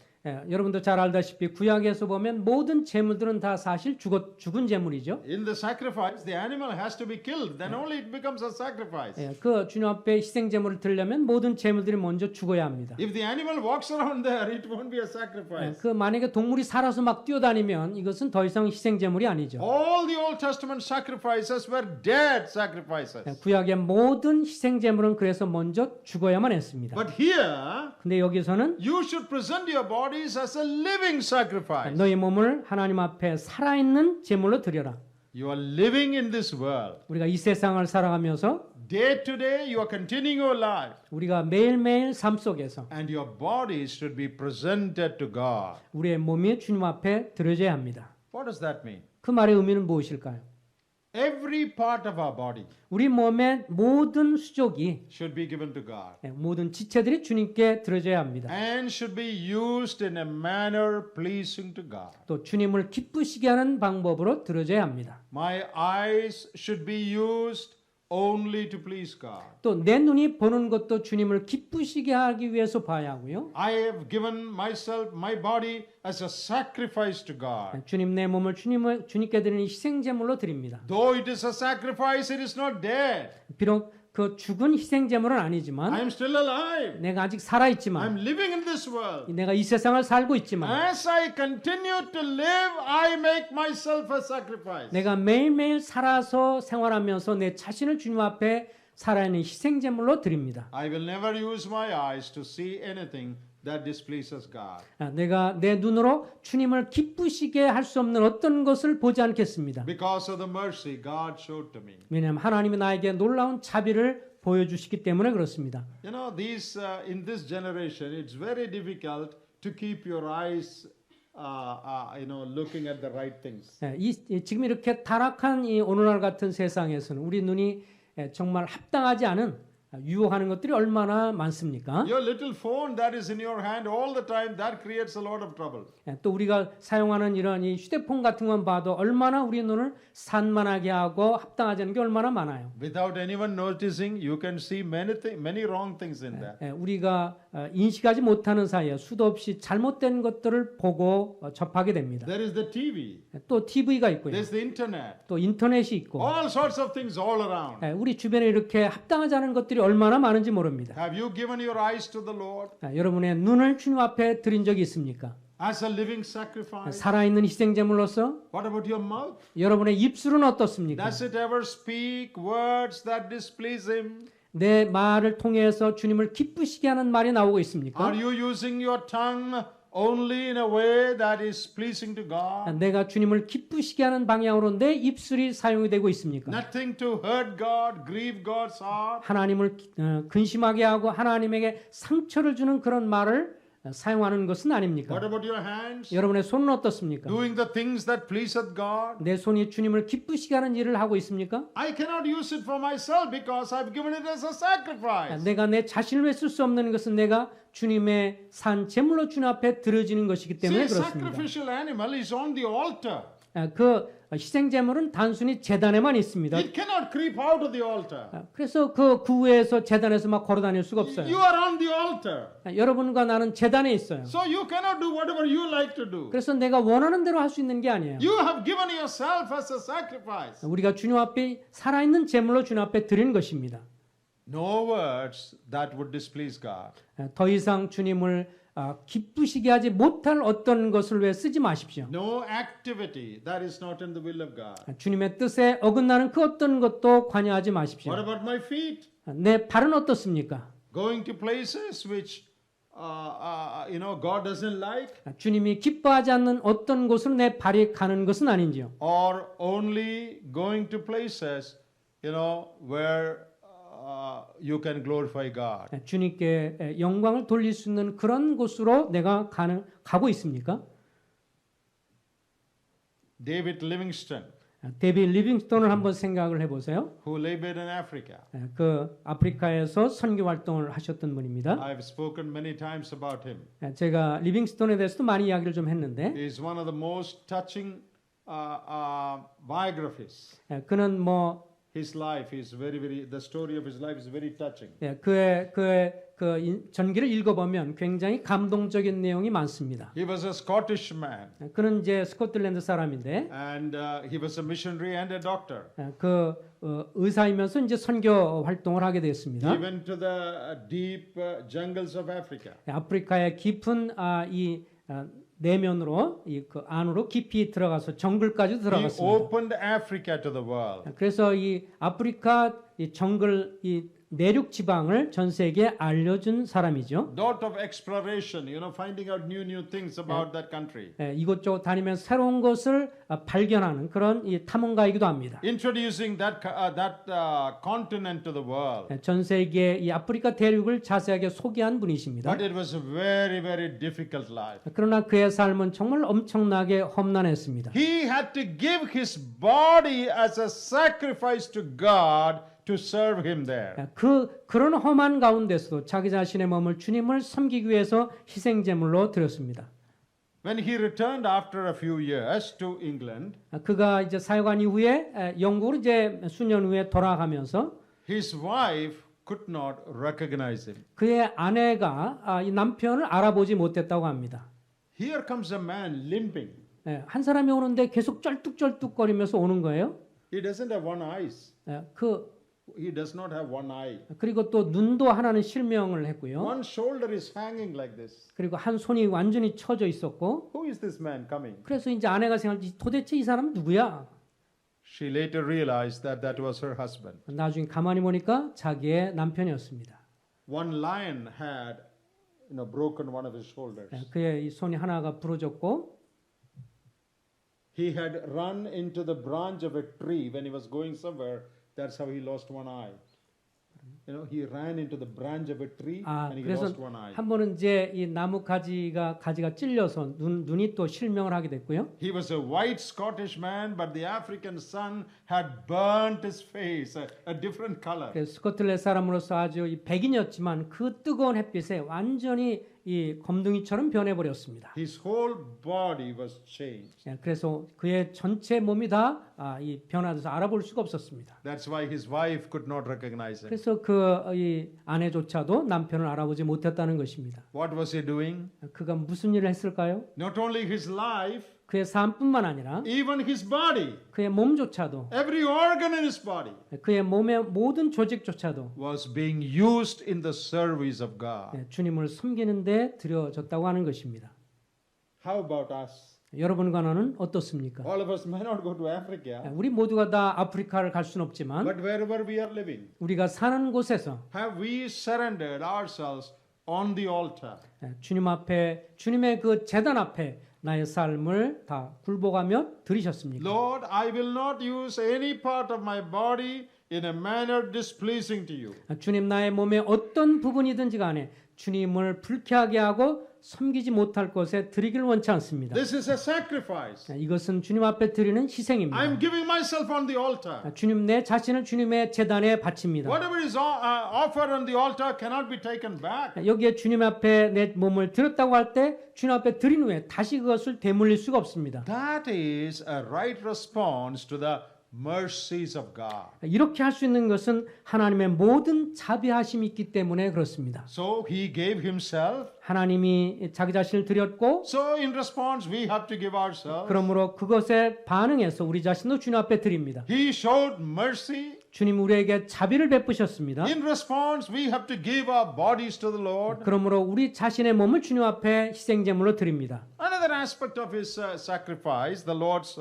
여러분도 잘 알다시피 구약에서 보면 모든 제물들은 다 사실 죽은 제물이죠. In the sacrifice, the animal has to be killed. Then only it becomes a sacrifice. 그 주님 앞에 희생 제물을 드리려면 모든 제물들이 먼저 죽어야 합니다. If the animal walks around there, it won't be a sacrifice. 그 만약에 동물이 살아서 막 뛰어다니면 이것은 더 이상 희생 제물이 아니죠. All the Old Testament sacrifices were dead sacrifices. 구약의 모든 희생 제물은 그래서 먼저 죽어야만 했습니다. But here, 근데 여기서는 you should present your bodies as a living sacrifice. 너희 몸을 하나님 앞에 살아있는 제물로 드려라. You are living in this world. 우리가 이 세상을 살아가면서 Day to day, you are continuing your life. 우리가 매일매일 삶 속에서 And your bodies should be presented to God. 우리의 몸이 주님 앞에 드려져야 합니다. What does that mean? 그 말의 의미는 무엇일까요? Every part of our body 우리 몸의 모든 수족이 should be given to God. 모든 지체들이 주님께 드려져야 합니다. And should be used in a manner pleasing to God. 또 주님을 기쁘시게 하는 방법으로 드려져야 합니다. My eyes should be used only to please God. 또 내 눈이 보는 것도 주님을 기쁘시게 하기 위해서 봐야 하고요. I have given myself, my body as a sacrifice to God. 주님 내 몸을 주님께 드리는 희생제물로 드립니다. Though it is a sacrifice, it is not dead. 비록 그 죽은 희생제물은 I 아니지만 am still alive. 내가 아직 살아있지만 I am living in this world. 내가 이 세상을 살고 있지만 As I continue to live, I make myself a sacrifice. 내가 매일매일 살아서 생활하면서 내 자신을 주님 앞에 살아있는 희생제물로 드립니다. I will never use my eyes to see anything that displeases God. 내가 내 눈으로 주님을 기쁘시게 할 수 없는 어떤 것을 보지 않겠습니다. Because of the mercy God showed to me. 왜냐하면 하나님이 나에게 놀라운 자비를 보여주시기 때문에 그렇습니다. You know, in this generation, it's very difficult to keep your eyes, looking at the right things. 지금 이렇게 타락한 이 오늘날 같은 세상에서는 우리 눈이 정말 합당하지 않은 유혹하는 것들이 얼마나 많습니까? Your little phone that is in your hand all the time, that creates a lot of trouble. 또 우리가 사용하는 이런 이 휴대폰 같은 건 봐도 얼마나 우리 눈을 산만하게 하고 합당하지 않은 게 얼마나 많아요. Without anyone noticing, you can see many wrong things in that. 우리가 인식하지 못하는 사이에 수도 없이 잘못된 것들을 보고 접하게 됩니다. There is the TV, 또 TV가 있고요. there's the internet, 또 인터넷이 있고 all sorts of things all around. 우리 주변에 이렇게 합당하지 않은 것들이 얼마나 많은지 모릅니다. Have you given your eyes to the Lord? 여러분의 눈을 주님 앞에 드린 적이 있습니까? as a living sacrifice? 살아있는 희생제물로서 What about your mouth? 여러분의 입술은 어떻습니까? Does it ever speak words that displease Him? 내 말을 통해서 주님을 기쁘시게 하는 말이 나오고 있습니까? Are you using your tongue only in a way that is pleasing to God? 내가 주님을 기쁘시게 하는 방향으로 내 입술이 사용이 되고 있습니까? Nothing to hurt God, grieve God's heart? 하나님을 근심하게 하고 하나님에게 상처를 주는 그런 말을 사용하는 것은 아닙니까? What about your hands? 여러분의 손은 어떻습니까? Doing the things that pleaseth God? 내 손이 주님을 기쁘시게 하는 일을 하고 있습니까? I cannot use it for myself because I've given it as a sacrifice. 내가 내 자신을 위해 쓸 수 없는 것은 내가 주님의 산 제물로 주님 앞에 드려지는 것이기 때문에 See, 그렇습니다. sacrificial animal is on the altar. 그 희생 제물은 단순히 제단에만 있습니다. It cannot creep out of the altar. 그래서 그 구에서 제단에서 막 걸어 다닐 수가 없어요. You are on the altar. 여러분과 나는 제단에 있어요. So you cannot do whatever you like to do. 그래서 내가 원하는 대로 할 수 있는 게 아니에요. You have given yourself as a sacrifice. 우리가 주님 앞에 살아있는 제물로 주님 앞에 드리는 것입니다. No words that would displease God. 더 이상 주님을 기쁘시게 하지 못할 어떤 것을 왜 쓰지 마십시오. No activity that is not in the will of God. 주님의 뜻에 어긋나는 그 어떤 것도 관여하지 마십시오. What about my feet? 내 발은 어떻습니까? Going to places which God doesn't like, 주님이 기뻐하지 않는 어떤 곳으로 내 발이 가는 것은 아닌지요. or only going to places, where you can glorify God. 주님께 영광을 돌릴 수 있는 그런 곳으로 내가 가고 있습니까? David Livingstone, 데이비드 리빙스톤을 한번 생각을 해보세요. who labored in Africa. 그 아프리카에서 선교 활동을 하셨던 분입니다. I've spoken many times about him. 제가 리빙스톤에 대해서도 많이 이야기를 좀 했는데, He is one of the most touching biographies. 그는 뭐 His life is the story of his life is very touching. 그의 전기를 읽어보면 굉장히 감동적인 내용이 많습니다. He was a Scottish man, 그는 이제 스코틀랜드 사람인데, and he was a missionary and a doctor. 의사이면서 이제 선교 활동을 하게 되었습니다. He went to the deep jungles of Africa. 아프리카의 깊은 이 내면으로 그 안으로 깊이 들어가서 정글까지 He 들어갔습니다. opened Africa to the world. 그래서 이 아프리카 이 정글 이 내륙 지방을 전 세계에 알려준 사람이죠. Lot of exploration, finding out new things about that country. 이곳저곳 다니면서 새로운 것을 발견하는 그런 이 탐험가이기도 합니다. Introducing that continent to the world. 전 세계 이 아프리카 대륙을 자세하게 소개한 분이십니다. But it was a very, very difficult life. 그러나 그의 삶은 정말 엄청나게 험난했습니다. He had to give his body as a sacrifice to God to serve him there. 그런 험한 가운데서도 자기 자신의 몸을 주님을 섬기기 위해서 희생제물로 드렸습니다. When he returned after a few years to England, 그가 이제 사역한 이후에 영국으로 이제 수년 후에 돌아가면서 his wife could not recognize him. 그의 아내가 이 남편을 알아보지 못했다고 합니다. Here comes a man limping. 한 사람이 오는데 계속 쩔뚝쩔뚝거리면서 오는 거예요. He doesn't have one eye. He does not have one eye. 그리고 또 눈도 하나는 실명을 했고요. One shoulder is hanging like this. 그리고 한 손이 완전히 처져 있었고, Who is this man coming? 그래서 이제 아내가 생각하지 도대체 이 사람은 누구야? She later realized that was her husband. 나중에 가만히 보니까 자기의 남편이었습니다. One lion had, broken one of his shoulders. 그의 이 손이 하나가 부러졌고, He had run into the branch of a tree when he was going somewhere. That's how he lost one eye. He ran into the branch of a tree and he 그래서 lost one eye. 한 번은 이제 이 나무 가지가 찔려서 눈이 또 실명을 하게 됐고요. He was a white Scottish man, but the African sun had burnt his face a different color. 그래서 스코틀랜드 사람으로서 아주 백인이었지만 그 뜨거운 햇빛에 완전히 이 검둥이처럼 변해버렸습니다. His whole body was changed. 그래서 그의 전체 몸이 다 이 변화돼서 알아볼 수가 없었습니다. That's why his wife could not recognize him. 그래서 이 아내조차도 남편을 알아보지 못했다는 것입니다. What was he doing? 그가 무슨 일을 했을까요? Not only his life, 그의 삶뿐만 아니라 even his body, 그의 몸조차도 every organ in his body 그의 몸의 모든 조직조차도 was being used in the service of God. 주님을 섬기는 데 드려졌다고 하는 것입니다. How about us? 여러분과 나는 어떻습니까? All of us may not go to Africa, 우리 모두가 다 아프리카를 갈 수는 없지만 but wherever we are living, 우리가 사는 곳에서 have we surrendered ourselves on the altar? 주님 앞에 주님의 그 제단 앞에 나의 삶을 다 굴복하며 드리셨습니까? Lord, I will not use any part of my body in a manner displeasing to you. 주님 나의 몸의 어떤 부분이든지 간에 주님을 불쾌하게 하고 섬기지 못할 것에 드리기를 원치 않습니다. This is a sacrifice. 이것은 주님 앞에 드리는 희생입니다. I'm giving myself on the altar. 주님 내 자신을 주님의 제단에 바칩니다. Whatever is offered on the altar cannot be taken back. 여기에 주님 앞에 내 몸을 드렸다고 할 때 주님 앞에 드린 후에 다시 그것을 되물릴 수가 없습니다. That is a right response to the mercies of God. 이렇게 할 수 있는 것은 하나님의 모든 자비하심이 있기 때문에 그렇습니다. So he gave himself. 하나님이 자기 자신을 드렸고 So in response we have to give ourselves. 그러므로 그것에 반응해서 우리 자신도 주님 앞에 드립니다. He showed mercy. 주님 우리에게 자비를 베푸셨습니다. In response we have to give our bodies to the Lord. 그러므로 우리 자신의 몸을 주님 앞에 희생제물로 드립니다. Another aspect of his sacrifice, the Lord's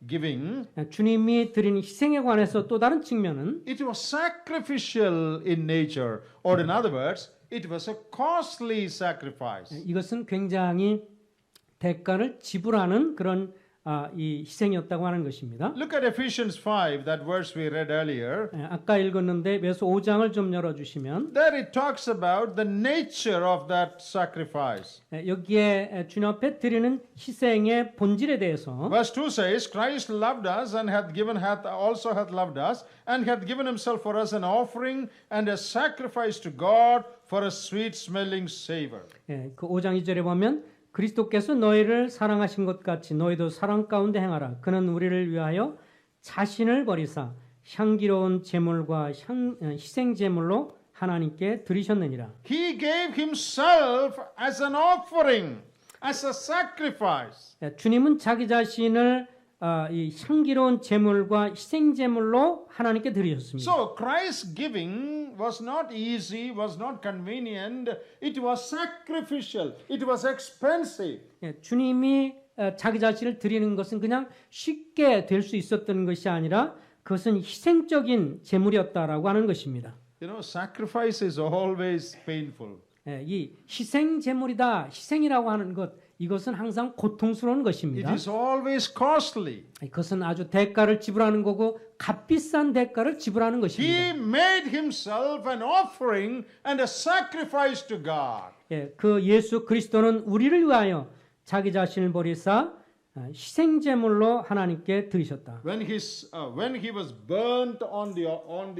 giving, 주님이 드린 희생에 관해서 또 다른 측면은 it was sacrificial in nature, or in other words, it was a costly sacrifice. 이것은 굉장히 대가를 지불하는 그런 이 희생이었다고 하는 것입니다. Look at Ephesians 5, that verse we read earlier. 아까 읽었는데 에베소 5장을 좀 열어주시면 There it talks about the nature of that sacrifice. 여기에 주님 앞에 드리는 희생의 본질에 대해서 Verse 2 says, Christ loved us and also hath loved us, and hath given himself for us an offering and a sacrifice to God for a sweet smelling savor. 그 5장 2절에 보면 그리스도께서 너희를 사랑하신 것 같이 너희도 사랑 가운데 행하라. 그는 우리를 위하여 자신을 버리사 향기로운 제물과 희생 제물로 하나님께 드리셨느니라. He gave himself as an offering, as a sacrifice. 주님은 자기 자신을 이 향기로운 제물과 희생 제물로 하나님께 드리셨습니다. So Christ's giving was not easy, was not convenient. It was sacrificial. It was expensive. 주님이 자기 자신을 드리는 것은 그냥 쉽게 될 수 있었던 것이 아니라 그것은 희생적인 제물이었다라고 하는 것입니다. You know, sacrifice is always painful. 이 희생 제물이다, 희생이라고 하는 것, 이것은 항상 고통스러운 It 것입니다. is always costly. 그것은 아주 대가를 지불하는 거고 값비싼 대가를 지불하는 것입니다. He made himself an offering and a sacrifice to God. 그 예수 그리스도는 우리를 위하여 자기 자신을 버리사 희생 제물로 하나님께 드리셨다. When he was burnt on the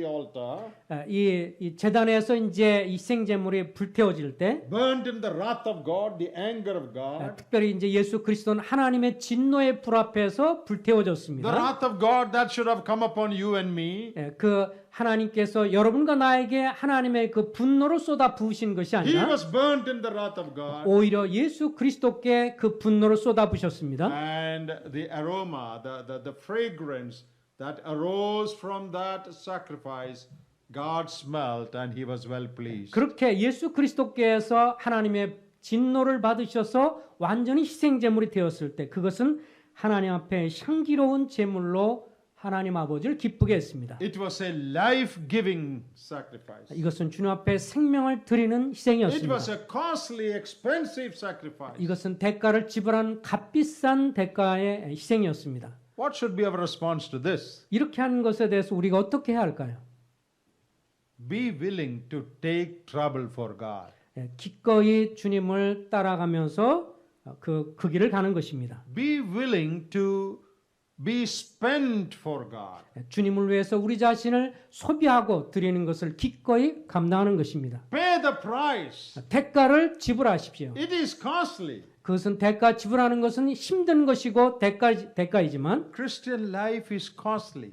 altar, 이 제단에서 이제 희생 제물이 불태워질 때 burnt in the wrath of God, the anger of God, 특별히 이제 예수 그리스도는 하나님의 진노의 불 앞에서 the 불태워졌습니다. wrath of God that should have come upon you and me. 그 하나님께서 여러분과 나에게 하나님의 그 분노를 쏟아 부으신 것이 He 아니라 was burnt in the wrath of God. 오히려 예수 그리스도께 그 분노를 쏟아 부으셨습니다. And the aroma, the fragrance that arose from that sacrifice, God smelt and he was well pleased. 그렇게 예수 그리스도께서 하나님의 진노를 받으셔서 완전히 희생 제물이 되었을 때 그것은 하나님 앞에 향기로운 제물로 하나님 아버지를 기쁘게 했습니다. It was a life-giving sacrifice. 이것은 주님 앞에 생명을 드리는 It 희생이었습니다. was a costly, expensive sacrifice. 이것은 대가를 지불한 값비싼 대가의 희생이었습니다. What should be our response to this? 이렇게 하는 것에 대해서 우리가 어떻게 해야 할까요? Be willing to take trouble for God. 기꺼이 주님을 따라가면서 그 길을 가는 것입니다. Be willing to be spent for God. 주님을 위해서 우리 자신을 소비하고 드리는 것을 기꺼이 감당하는 것입니다. Pay the price. 대가를 지불하십시오. It is costly. 그것은 대가 지불하는 것은 힘든 것이고 대가이지만 Christian life is costly.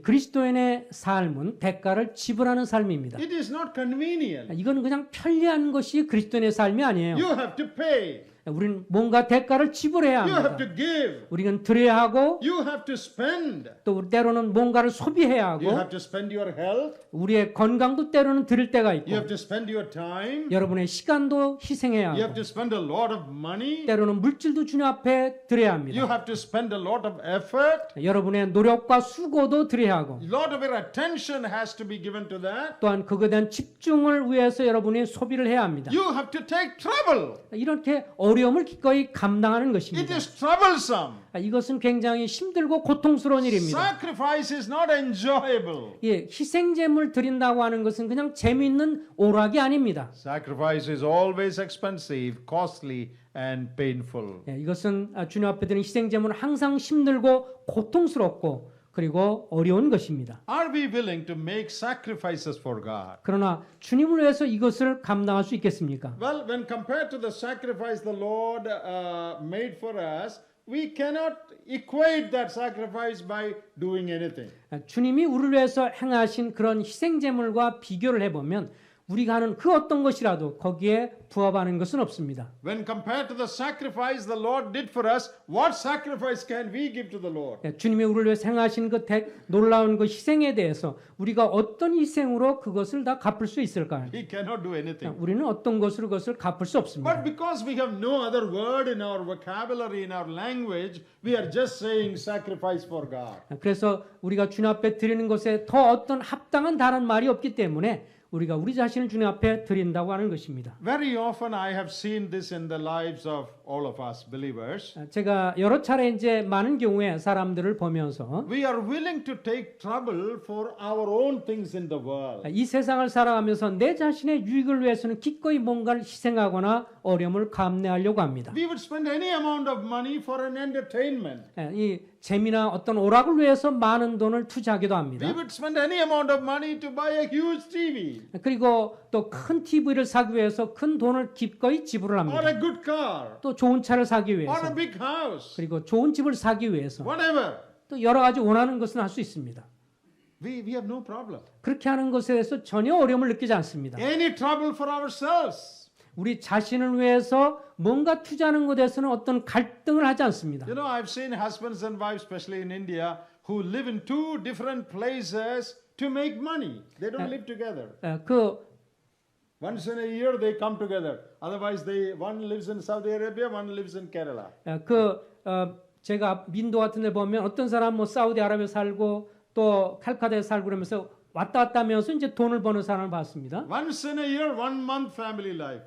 그리스도인의 삶은 대가를 지불하는 삶입니다. It is not convenient. 이건 그냥 편리한 것이 그리스도인의 삶이 아니에요. You have to pay. 우리는 뭔가 대가를 지불해야 You have 합니다. to give. 우리는 드려야 하고 You have to spend. 또 때로는 뭔가를 소비해야 You 하고 have to spend your health. 우리의 건강도 때로는 드릴 때가 있고 You have to spend your time. 여러분의 시간도 희생해야 You have 하고 to spend a lot of money. 때로는 물질도 주님 앞에 드려야 You 합니다. have to spend a lot of effort. 여러분의 노력과 수고도 드려야 하고 A lot of your attention has to be given to that. 또한 그것에 대한 집중을 위해서 여러분이 소비를 해야 합니다. You have to take trouble. 이렇게 어려움을 기꺼이 감당하는 It 것입니다. is troublesome. 이것은 굉장히 힘들고 고통스러운 일입니다. Sacrifice is not enjoyable. 예, 희생제물 드린다고 하는 것은 그냥 재미있는 오락이 아닙니다. Sacrifice is always expensive, costly, and painful. 예, 이것은 주님 앞에 드린 희생제물은 항상 힘들고 고통스럽고 그리고 어려운 것입니다. Are we willing to make sacrifices for God? 그러나 주님을 위해서 이것을 감당할 수 있겠습니까? Well, when compared to the sacrifice the Lord made for us, we cannot equate that sacrifice by doing anything. 주님이 우리를 위해서 행하신 그런 희생제물과 비교를 해보면 우리가 하는 그 어떤 것이라도 거기에 부합하는 것은 없습니다. When compared to the sacrifice the Lord did for us, what sacrifice can we give to the Lord? 주님이 우리를 위해서 행하신 그 놀라운 그 희생에 대해서 우리가 어떤 희생으로 그것을 다 갚을 수 있을까요? We cannot do anything. 우리는 어떤 것으로 그것을 갚을 수 없습니다. But because we have no other word in our vocabulary, in our language, we are just saying sacrifice for God. 그래서 우리가 주님 앞에 드리는 것에 더 어떤 합당한 다른 말이 없기 때문에 우리가 우리 자신을 주님 앞에 드린다고 하는 것입니다. Very often I have seen this in the lives of all of us believers. 제가 여러 차례 이제 많은 경우에 사람들을 보면서 We are willing to take trouble for our own things in the world. 이 세상을 살아가면서 내 자신의 유익을 위해서는 기꺼이 뭔가를 희생하거나 어려움을 감내하려고 합니다. We would spend any amount of money for an entertainment. 이 재미나 어떤 오락을 위해서 많은 돈을 투자하기도 합니다. We would spend any amount of money to buy a huge TV 그리고 또 큰 TV를 사기 위해서 큰 돈을 기꺼이 지불을 or 합니다. a good car 또 좋은 차를 사기 or 위해서 a big house, 그리고 좋은 집을 사기 위해서 whatever. 또 여러 가지 원하는 것은 할 수 있습니다. We have no problem. 그렇게 하는 것에 대해서 전혀 어려움을 느끼지 않습니다. Any trouble for ourselves. 우리 자신을 위해서 뭔가 투자하는 것에 대해서는 어떤 갈등을 하지 않습니다. You know, I've seen husbands and wives, especially in India, who live in two different places to make money. They don't live together. 그 Once in a year they come together. Otherwise, one lives in Saudi Arabia, one lives in Kerala. 제가 민도 같은 데 보면 어떤 사람 뭐 사우디아라비아 살고 또 칼카다에 살고 그러면서 왔다 갔다 하면서 이제 돈을 버는 사람을 봤습니다. Once in a year, 1 month family life.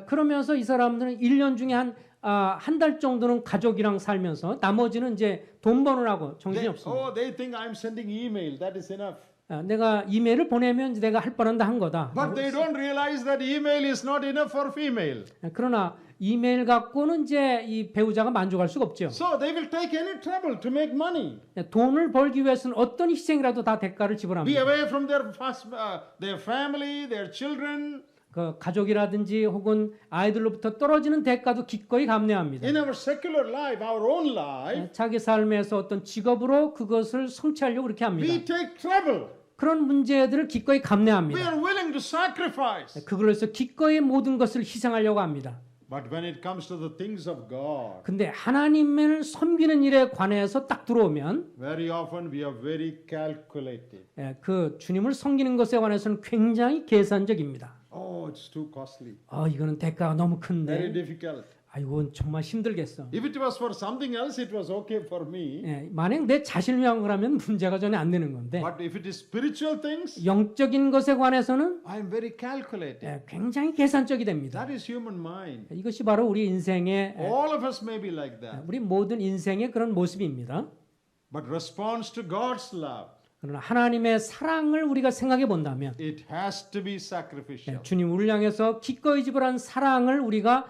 그러면서 이 사람들은 1년 중에 한 달 정도는 가족이랑 살면서 나머지는 이제 돈 버느라고 정신이 없습니다. They think I'm sending email. That is enough. 내가 이메일을 보내면 이제 내가 할 뻔한 다 한 거다. But they don't realize that email is not enough for female. 그러나 이메일 갖고는 이제 이 배우자가 만족할 수가 없죠. So they will take any trouble to make money. 돈을 벌기 위해서는 어떤 희생이라도 다 대가를 Be 지불합니다. away from their family, their children. 그 가족이라든지 혹은 아이들로부터 떨어지는 대가도 기꺼이 감내합니다. In our secular life, our own life, 자기 삶에서 어떤 직업으로 그것을 성취하려고 그렇게 합니다. we take trouble. 그런 문제들을 기꺼이 We 감내합니다. are willing to sacrifice. 그걸로 해서 기꺼이 모든 것을 희생하려고 합니다. But when it comes to the things of God, 근데 하나님을 섬기는 일에 관해서 딱 들어오면 very often we are very calculated. 그 주님을 섬기는 것에 관해서는 굉장히 계산적입니다. Oh, it's too costly. 이거는 대가가 너무 Very 큰데 difficult. 이건 정말 힘들겠어. If it was for something else, it was okay for me. 만약 내 자신을 위한 거라면 문제가 전혀 안 되는 건데 But if it is spiritual things, 영적인 것에 관해서는 I am very calculated. 굉장히 계산적이 됩니다. That is human mind. 이것이 바로 우리 인생의 All of us may be like that. 우리 모든 인생의 그런 모습입니다. But response to God's love, 그러나 하나님의 사랑을 우리가 생각해 본다면 it has to be sacrificial. 주님 우리를 향해서 기꺼이 지불한 사랑을 우리가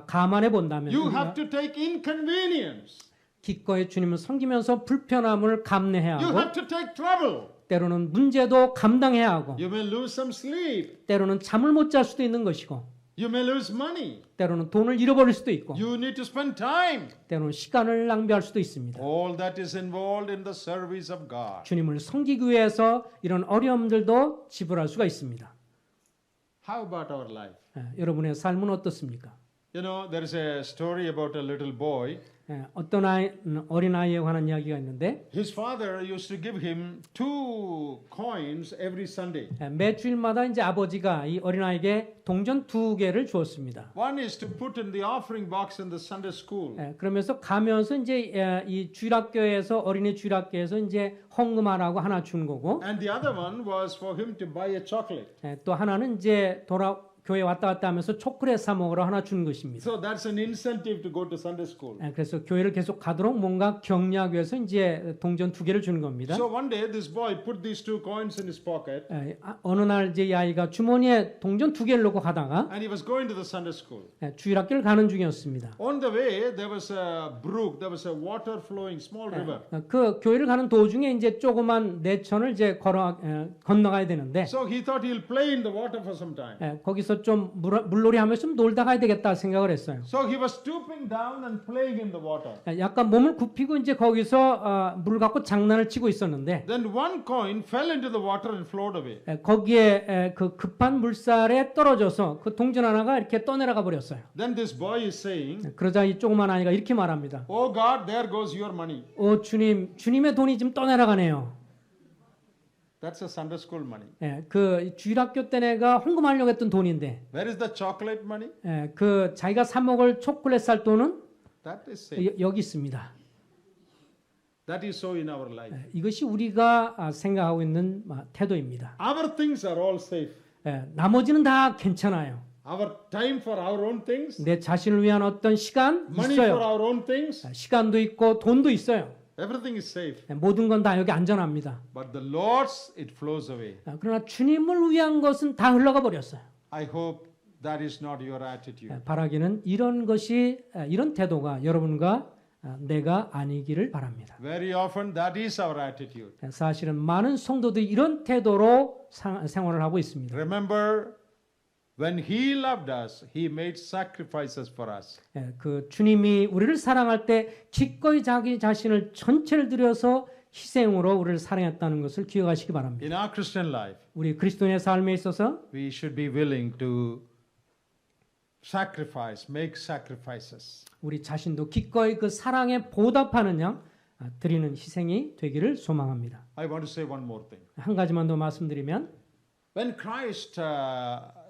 감안해 본다면 You 우리가 have to take inconvenience. 기꺼이 주님을 섬기면서 불편함을 감내해야 You 하고 have to take trouble. 때로는 문제도 감당해야 하고 You may lose some sleep. 때로는 잠을 못 잘 수도 있는 것이고 You may lose money. 때로는 돈을 잃어버릴 수도 있고 You need to spend time. 때로는 시간을 낭비할 수도 있습니다. All that is involved in the service of God. 주님을 섬기기 위해서 이런 어려움들도 지불할 수가 있습니다. How about our life? 여러분의 삶은 어떻습니까? You know, there is a story about a little boy. 어떤 어린아이에 관한 이야기가 있는데 His father used to give him 2 coins every Sunday. 매 주일마다 이제 아버지가 이 어린아이에게 동전 2개를 주었습니다. One is to put in the offering box in the Sunday school. 그러면서 가면서 이제 이 주일학교에서 어린이 주일학교에서 이제 헌금하라고 하나 준 거고 And the other one was for him to buy a chocolate. 또 하나는 이제 교회 왔다 갔다 하면서 초콜릿 사 먹으러 하나 준 것입니다. So that's an incentive to go to Sunday school. 그래서 교회를 계속 가도록 뭔가 격려하기 위해서 이제 동전 2개를 주는 겁니다. So one day this boy put these 2 coins in his pocket 어느 날 이제 이 아이가 주머니에 동전 2개를 넣고 가다가 and he was going to the Sunday school. 주일학교를 가는 중이었습니다. On the way there was a brook, there was a water flowing small river. 그 교회를 가는 도중에 이제 조그만 내천을 이제 건너가야 되는데 So he thought he'll play in the water for some time. 거기서 좀 물놀이 하면서 좀 놀다 가야 되겠다 생각을 했어요. So he was stooping down and playing in the water. 약간 몸을 굽히고 이제 거기서 물 갖고 장난을 치고 있었는데 Then one coin fell into the water and flowed away. 거기에 그 급한 물살에 떨어져서 그 동전 하나가 이렇게 떠내려가 버렸어요. Then this boy is saying, 그러자 이 조그만 아이가 이렇게 말합니다. "Oh God, there goes your money." 주님의 돈이 지금 떠내려가네요. That's a Sunday school money. 그 주일학교 때 내가 헌금하려고 했던 돈인데 Where is the chocolate money? 그 자기가 사 먹을 초콜릿 살 돈은 That is safe. 여기 있습니다. That is so in our life. 이것이 우리가 생각하고 있는 태도입니다. Our things are all safe. 나머지는 다 괜찮아요. Our time for our own things, 내 자신을 위한 어떤 시간 money for 있어요. our own things, 시간도 있고 돈도 있어요. everything is safe. 모든 건 다 여기 안전합니다. But the Lord's, it flows away. 그러나 주님을 위한 것은 다 흘러가 버렸어요. I hope that is not your attitude. 바라기는 이런 태도가 여러분과 내가 아니기를 바랍니다. Very often that is our attitude. 사실은 많은 성도들이 이런 태도로 생활을 하고 있습니다. Remember, when He loved us, He made sacrifices for us. 그 주님이 우리를 사랑할 때 기꺼이 자기 자신을 전체를 들여서 희생으로 우리를 사랑했다는 것을 기억하시기 바랍니다. In our Christian life, 우리 그리스도인의 삶에 있어서 we should be willing to sacrifice, make sacrifices. 우리 자신도 기꺼이 그 사랑에 보답하는 양 드리는 희생이 되기를 소망합니다. I want to say one more thing. 한 가지만 더 말씀드리면 When Christ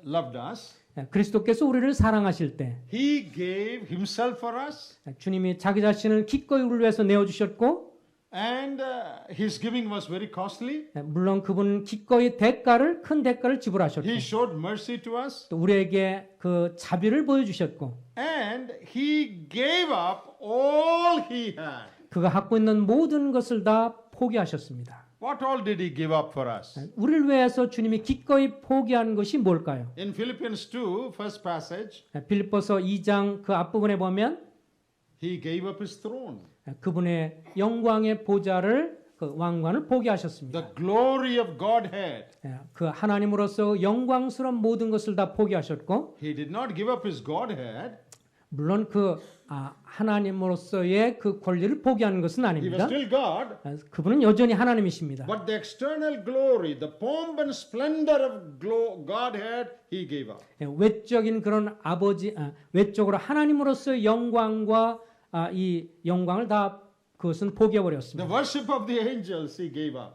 loved us, 그리스도께서 우리를 사랑하실 때 He gave Himself for us, 주님이 자기 자신을 기꺼이 우리를 위해서 내어주셨고 and His giving was very costly. 물론 그분은 기꺼이 큰 대가를 지불하셨고 He showed mercy to us, 또 우리에게 그 자비를 보여주셨고 and He gave up all He had. 그가 갖고 있는 모든 것을 다 포기하셨습니다. What all did He give up for us? 우리를 위해서 주님이 기꺼이 포기한 것이 뭘까요? In Philippians 2, first passage, 빌립보서 2장 그 앞부분에 보면 He gave up His throne. 그분의 영광의 보좌를 그 왕관을 포기하셨습니다. The glory of Godhead. 그 하나님으로서 영광스러운 모든 것을 다 포기하셨고 He did not give up His Godhead. 물론 그 하나님으로서의 그 권리를 포기하는 것은 He was 아닙니다. still God. 그분은 여전히 하나님이십니다. But the external glory, the pomp and splendor of Godhead, He gave up. 외적인 그런 외적으로 하나님으로서의 영광과 이 영광을 다 그것은 포기해 The 버렸습니다. worship of the angels, He gave up.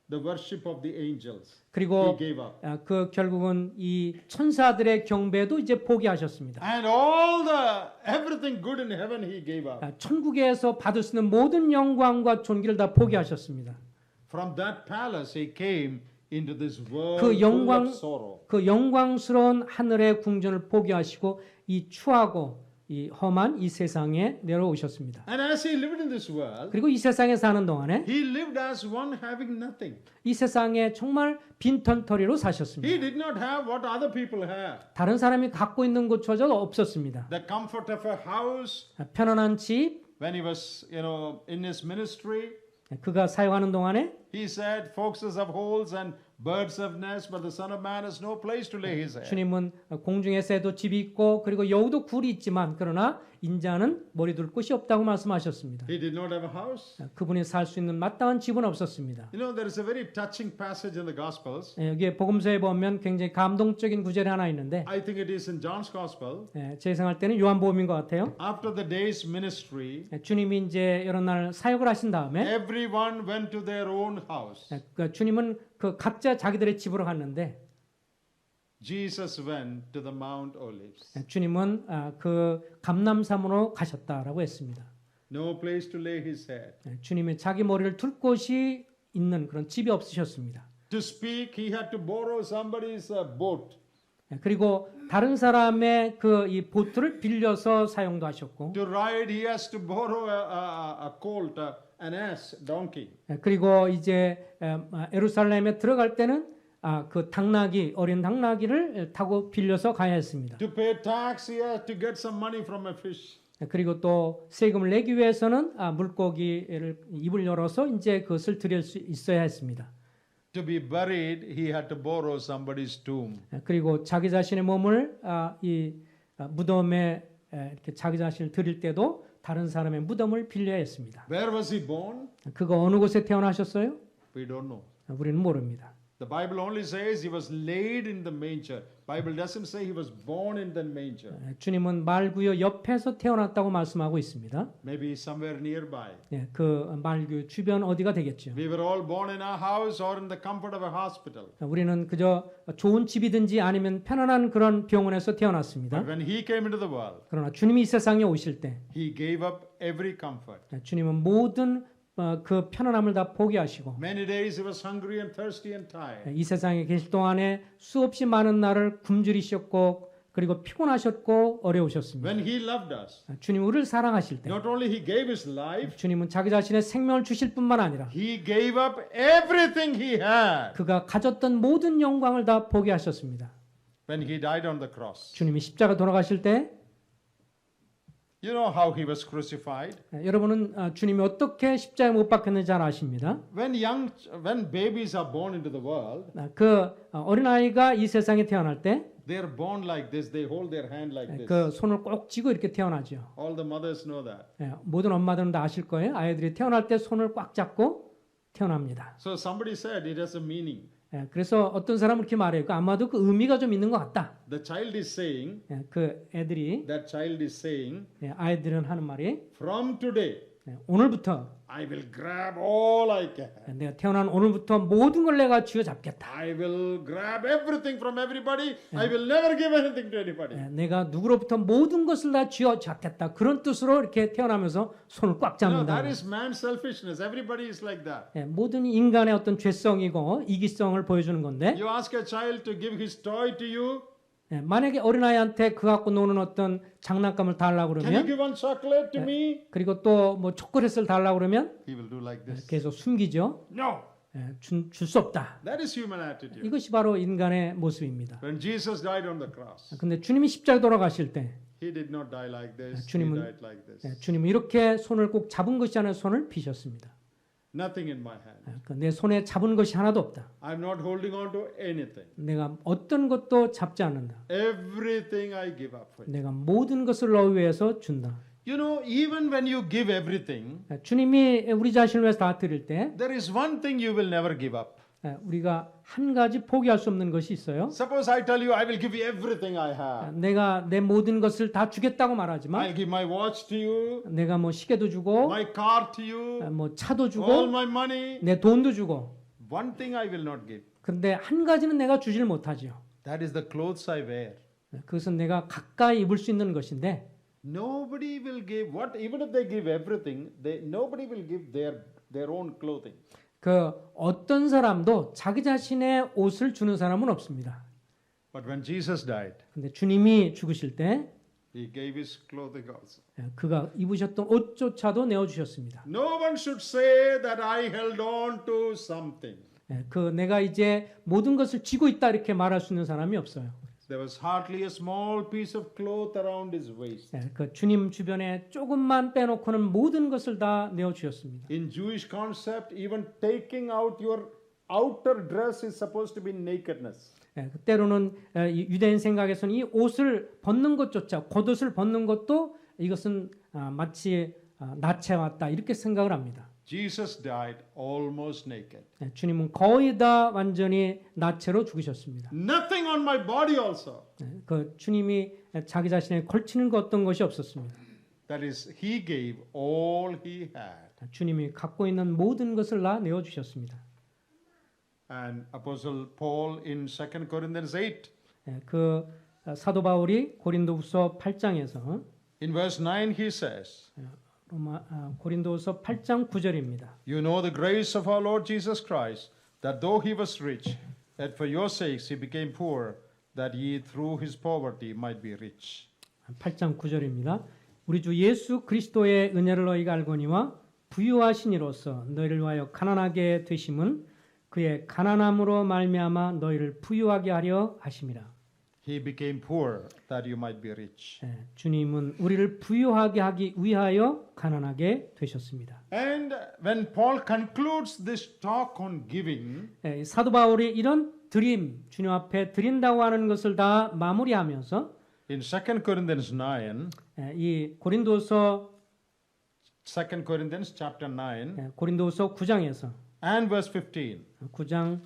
The worship of the angels, 그리고 He gave up. 그 결국은 이 천사들의 경배도 이제 포기하셨습니다. And everything good in heaven, He gave up. 천국에서 받을 수 있는 모든 영광과 존귀를 다 포기하셨습니다. From that palace, He came into this world 그 full of sorrow. 그 영광스러운 하늘의 궁전을 포기하시고 이 추하고 이 험한 이 세상에 내려오셨습니다. And as He lived in this world, 그리고 이 세상에 사는 동안에 He lived as one having nothing. 이 세상에 정말 빈털터리로 He 사셨습니다. did not have what other people have. 다른 사람이 갖고 있는 것조차도 없었습니다. The comfort of a house. 편안한 집, When he was, in his ministry, 그가 사역하는 동안에 he said, foxes have holes and birds have nests, but the Son of Man has no place to lay his head. 주님은 공중의 새도 집이 있고 그리고 여우도 굴이 있지만 그러나 인자는 머리 둘 곳이 없다고 말씀하셨습니다. He did not have a house. 그분이 살 수 있는 마땅한 집은 없었습니다. You know, there is a very touching passage in the Gospels. 여기에 복음서에 보면 굉장히 감동적인 구절이 하나 있는데 I think it is in John's Gospel. 제 생각할 때는 요한복음인 것 같아요. After the day's ministry, 주님이 이제 여러 날 사역을 하신 다음에 everyone went to their own house. 주님은 그 각자 자기들의 집으로 갔는데 Jesus went to the Mount Olives. 주님은 그 감람산으로 가셨다라고 했습니다. No place to lay his head. 주님이 자기 머리를 둘 곳이 있는 그런 집이 없으셨습니다. To speak, he had to borrow somebody's boat. 그리고 다른 사람의 그 이 보트를 빌려서 사용도 하셨고, To ride, he has to borrow a colt, an ass, donkey. 그리고 이제 예루살렘에 들어갈 때는 그 당나귀 어린 당나귀를 타고 빌려서 가야 했습니다. To pay tax, he had to get some money from a fish. 그리고 또 세금을 내기 위해서는 물고기를 입을 열어서 이제 그것을 드릴 수 있어야 했습니다. To be buried, he had to borrow somebody's tomb. 그리고 자기 자신의 몸을 이 무덤에 이렇게 자기 자신을 드릴 때도 다른 사람의 무덤을 빌려야 했습니다. Where was he born? 그거 어느 곳에 태어나셨어요? We don't know. 우리는 모릅니다. The Bible only says he was laid in the manger. Bible doesn't say he was born in the manger. 주님은 말구유 옆에서 태어났다고 말씀하고 있습니다. Maybe somewhere nearby. 그 말구유 주변 어디가 되겠죠. We were all born in our house or in the comfort of a hospital. 우리는 그저 좋은 집이든지 아니면 편안한 그런 병원에서 태어났습니다. But when he came into the world, 그러나 주님이 이 세상에 오실 때 he gave up every comfort. 주님은 모든 그 편안함을 다 포기하시고 Many days he was hungry and thirsty and tired. 이 세상에 계실 동안에 수없이 많은 날을 굶주리셨고 그리고 피곤하셨고 어려우셨습니다. When he loved us, 주님 우리를 사랑하실 때 not only he gave his life, 주님은 자기 자신의 생명을 주실 뿐만 아니라 he gave up everything he had 그가 가졌던 모든 영광을 다 포기하셨습니다. when he died on the cross. 주님이 십자가 돌아가실 때 You know how he was crucified? 여러분은 주님이 어떻게 십자가에 못 박혔는지 잘 아십니다. When babies are born into the world, 그 어린아이가 이 세상에 태어날 때 they are born like this. They hold their hand like this. 그 손을 꼭 쥐고 이렇게 태어나죠. All the mothers know that. 모든 엄마들은 다 아실 거예요. 아이들이 태어날 때 손을 꽉 잡고 태어납니다. So somebody said it has a meaning. 그래서 어떤 사람은 이렇게 말해요. 아마도 그 의미가 좀 있는 것 같다. The child is saying, 그 애들이 that child is saying, 아이들은 하는 말이 from today, 오늘부터 I will grab all I can. 내가 태어난 오늘부터 모든 걸 내가 쥐어잡겠다. I will grab everything from everybody. I will never give anything to anybody. 내가 누구로부터 모든 것을 다 쥐어잡겠다. 그런 뜻으로 이렇게 태어나면서 손을 꽉 You know, 잡는다. that is man's selfishness. Everybody is like that. 모든 인간의 어떤 죄성이고 이기성을 보여주는 건데 You ask a child to give his toy to you. 만약에 어린아이한테 그 갖고 노는 어떤 장난감을 달라고 Can you 그러면 give one chocolate to me? 그리고 또 뭐 초콜릿을 달라고 그러면 He will do like this. 계속 숨기죠. No. 줄 수 없다. That is human attitude. 이것이 바로 인간의 모습입니다. When Jesus died on the cross, 근데 주님이 십자가에 돌아가실 때 he did not die like this. He 주님은- died like this. 주님은 이렇게 손을 꼭 잡은 것이 아니라 손을 피셨습니다. Nothing in my hand. 내 손에 잡은 것이 하나도 없다. I'm not holding on to anything. 내가 어떤 것도 잡지 않는다. Everything I give up for you. 내가 모든 것을 너 위해서 준다. You know, even when you give everything, 주님이 우리 자신을 위해서 다 드릴 때 there is one thing you will never give up. 우리가 한 가지 포기할 수 없는 것이 있어요. Suppose I tell you, I will give you everything I have. 내가 내 모든 것을 다 주겠다고 말하지만 I'll give my watch to you, 내가 뭐 시계도 주고 my car to you, 뭐 차도 all 주고 my money. 내 돈도 주고 One thing I will not give. 근데 한 가지는 내가 주질 못하지요. That is the clothes I wear. 그것은 내가 가까이 입을 수 있는 것인데 Nobody will give what, even if they give everything, nobody will give their own clothing. 그 어떤 사람도 자기 자신의 옷을 주는 사람은 없습니다. But when Jesus died, 근데 주님이 죽으실 때 he gave his clothing also. 그가 입으셨던 옷조차도 내어 주셨습니다. No one should say that I held on to something. 그 내가 이제 모든 것을 쥐고 있다 이렇게 말할 수 있는 사람이 없어요. There was hardly a small piece of cloth around his waist. 그 주님 주변에 조금만 빼놓고는 모든 것을 다 내어 주셨습니다. In Jewish concept, even taking out your outer dress is supposed to be nakedness. 때로는 이 유대인 생각에서는 이 옷을 벗는 것조차 겉옷을 벗는 것도 이것은 마치 낯에 왔다 이렇게 생각을 합니다. Jesus died almost naked. 주님은 거의 다 완전히 나체로 죽으셨습니다. Nothing on my body also. 그 주님이 자기 자신에 걸치는 것 어떤 것이 없었습니다. That is, he gave all he had. 주님이 갖고 있는 모든 것을 다 내어 주셨습니다. And Apostle Paul in 2 Corinthians 8, 그 사도 바울이 고린도후서 8장에서 in verse 9 he says, 고린도후서 8장 9절입니다. You know the grace of our Lord Jesus Christ, that though he was rich, yet for your sakes he became poor, that ye through his poverty might be rich. 8장 9절입니다. 우리 주 예수 그리스도의 은혜를 너희가 알거니와 부유하신 이로써 너희를 위하여 가난하게 되심은 그의 가난함으로 말미암아 너희를 부유하게 하려 하심이라. He became poor, that you might be rich. 주님은 우리를 부유하게 하기 위하여 가난하게 되셨습니다. And when Paul concludes this talk on giving, 사도 바울이 이런 드림, 주님 앞에 드린다고 하는 것을 다 마무리하면서 in 2 Corinthians 9, 이 고린도서 2 Corinthians chapter 9 고린도서 9장에서 and verse 15, 9장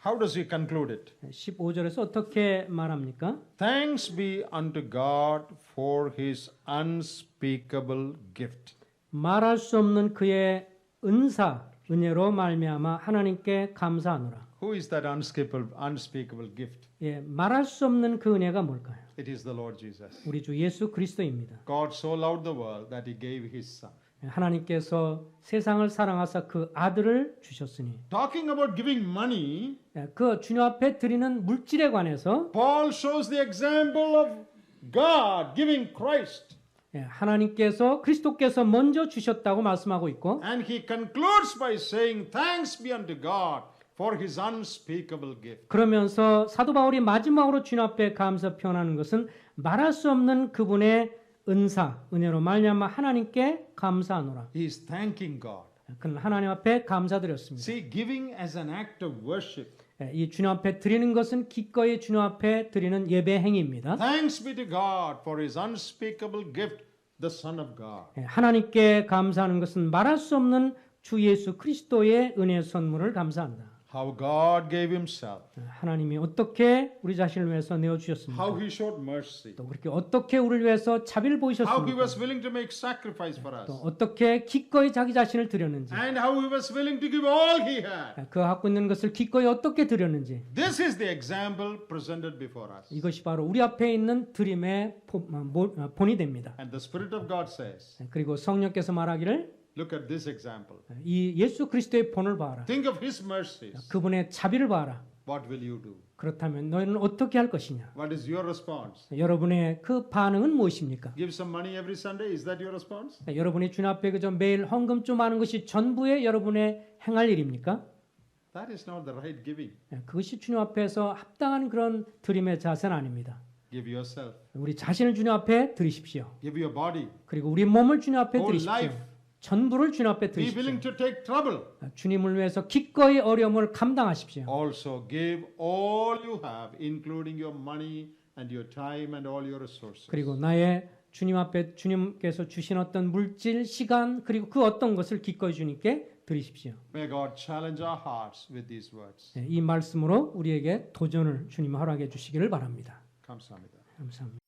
how does he conclude it? 15절에서 어떻게 말합니까? Thanks be unto God for his unspeakable gift. 말할 수 없는 그의 은사, 은혜로 말미암아 하나님께 감사하노라. Who is that unspeakable gift? 말할 수 없는 그 은혜가 뭘까요? It is the Lord Jesus. 우리 주 예수 그리스도입니다. God so loved the world that he gave his son. 하나님께서 세상을 사랑하사 그 아들을 주셨으니 Talking about giving money, 그 주님 앞에 드리는 물질에 관해서 Paul shows the example of God giving Christ. 하나님께서 그리스도께서 먼저 주셨다고 말씀하고 있고 And he concludes by saying, Thanks be unto God for his unspeakable gift. 그러면서 사도 바울이 마지막으로 주님 앞에 감사 표현하는 것은 말할 수 없는 그분의 은사, 은혜로 말미암아 하나님께 감사하노라. He is thanking God. 그는 하나님 앞에 감사드렸습니다. See, giving as an act of worship. 이 주님 앞에 드리는 것은 기꺼이 주님 앞에 드리는 예배 행위입니다. Thanks be to God for his unspeakable gift, the Son of God. 하나님께 감사하는 것은 말할 수 없는 주 예수 그리스도의 은혜 선물을 감사한다. How God gave himself. 하나님이 어떻게 우리 자신을 위해서 내어 주셨습니까? How he showed mercy. 또 그렇게 어떻게 우리를 위해서 자비를 How he 보이셨습니까? was willing to make sacrifice for 또 us. 어떻게 기꺼이 자기 자신을 드렸는지, And how he was willing to give all he had. 그 갖고 있는 것을 기꺼이 어떻게 드렸는지, This is the example presented before us. 이것이 바로 우리 앞에 있는 드림의 본이 됩니다. And the Spirit of God says, 그리고 성령께서 말하기를 look at this example. 이 예수 그리스도의 본을 봐라. Think of his mercies. 그분의 자비를 봐라. What will you do? 그렇다면 너희는 어떻게 할 것이냐? What is your response? 여러분의 그 반응은 무엇입니까? Give some money every Sunday? Is that your response? 여러분이 주님 앞에 그저 매일 헌금 좀 하는 것이 전부의 여러분의 행할 일입니까? That is not the right giving. 그것이 주님 앞에서 합당한 그런 드림의 자세는 아닙니다. Give yourself. 우리 자신을 주님 앞에 드리십시오. Give your body. 그리고 우리 몸을 주님 앞에 Whole 드리십시오. life. 전부를 주님 앞에 Be willing 드리십시오. to take trouble. 주님을 위해서 기꺼이 어려움을 감당하십시오. Also give all you have, including your money and your time and all your resources. 그리고 나의 주님 앞에 주님께서 주신 어떤 물질, 시간 그리고 그 어떤 것을 기꺼이 주님께 드리십시오. May God challenge our hearts with these words. 이 말씀으로 우리에게 도전을 주님 허락해 주시기를 바랍니다. 감사합니다. 감사합니다.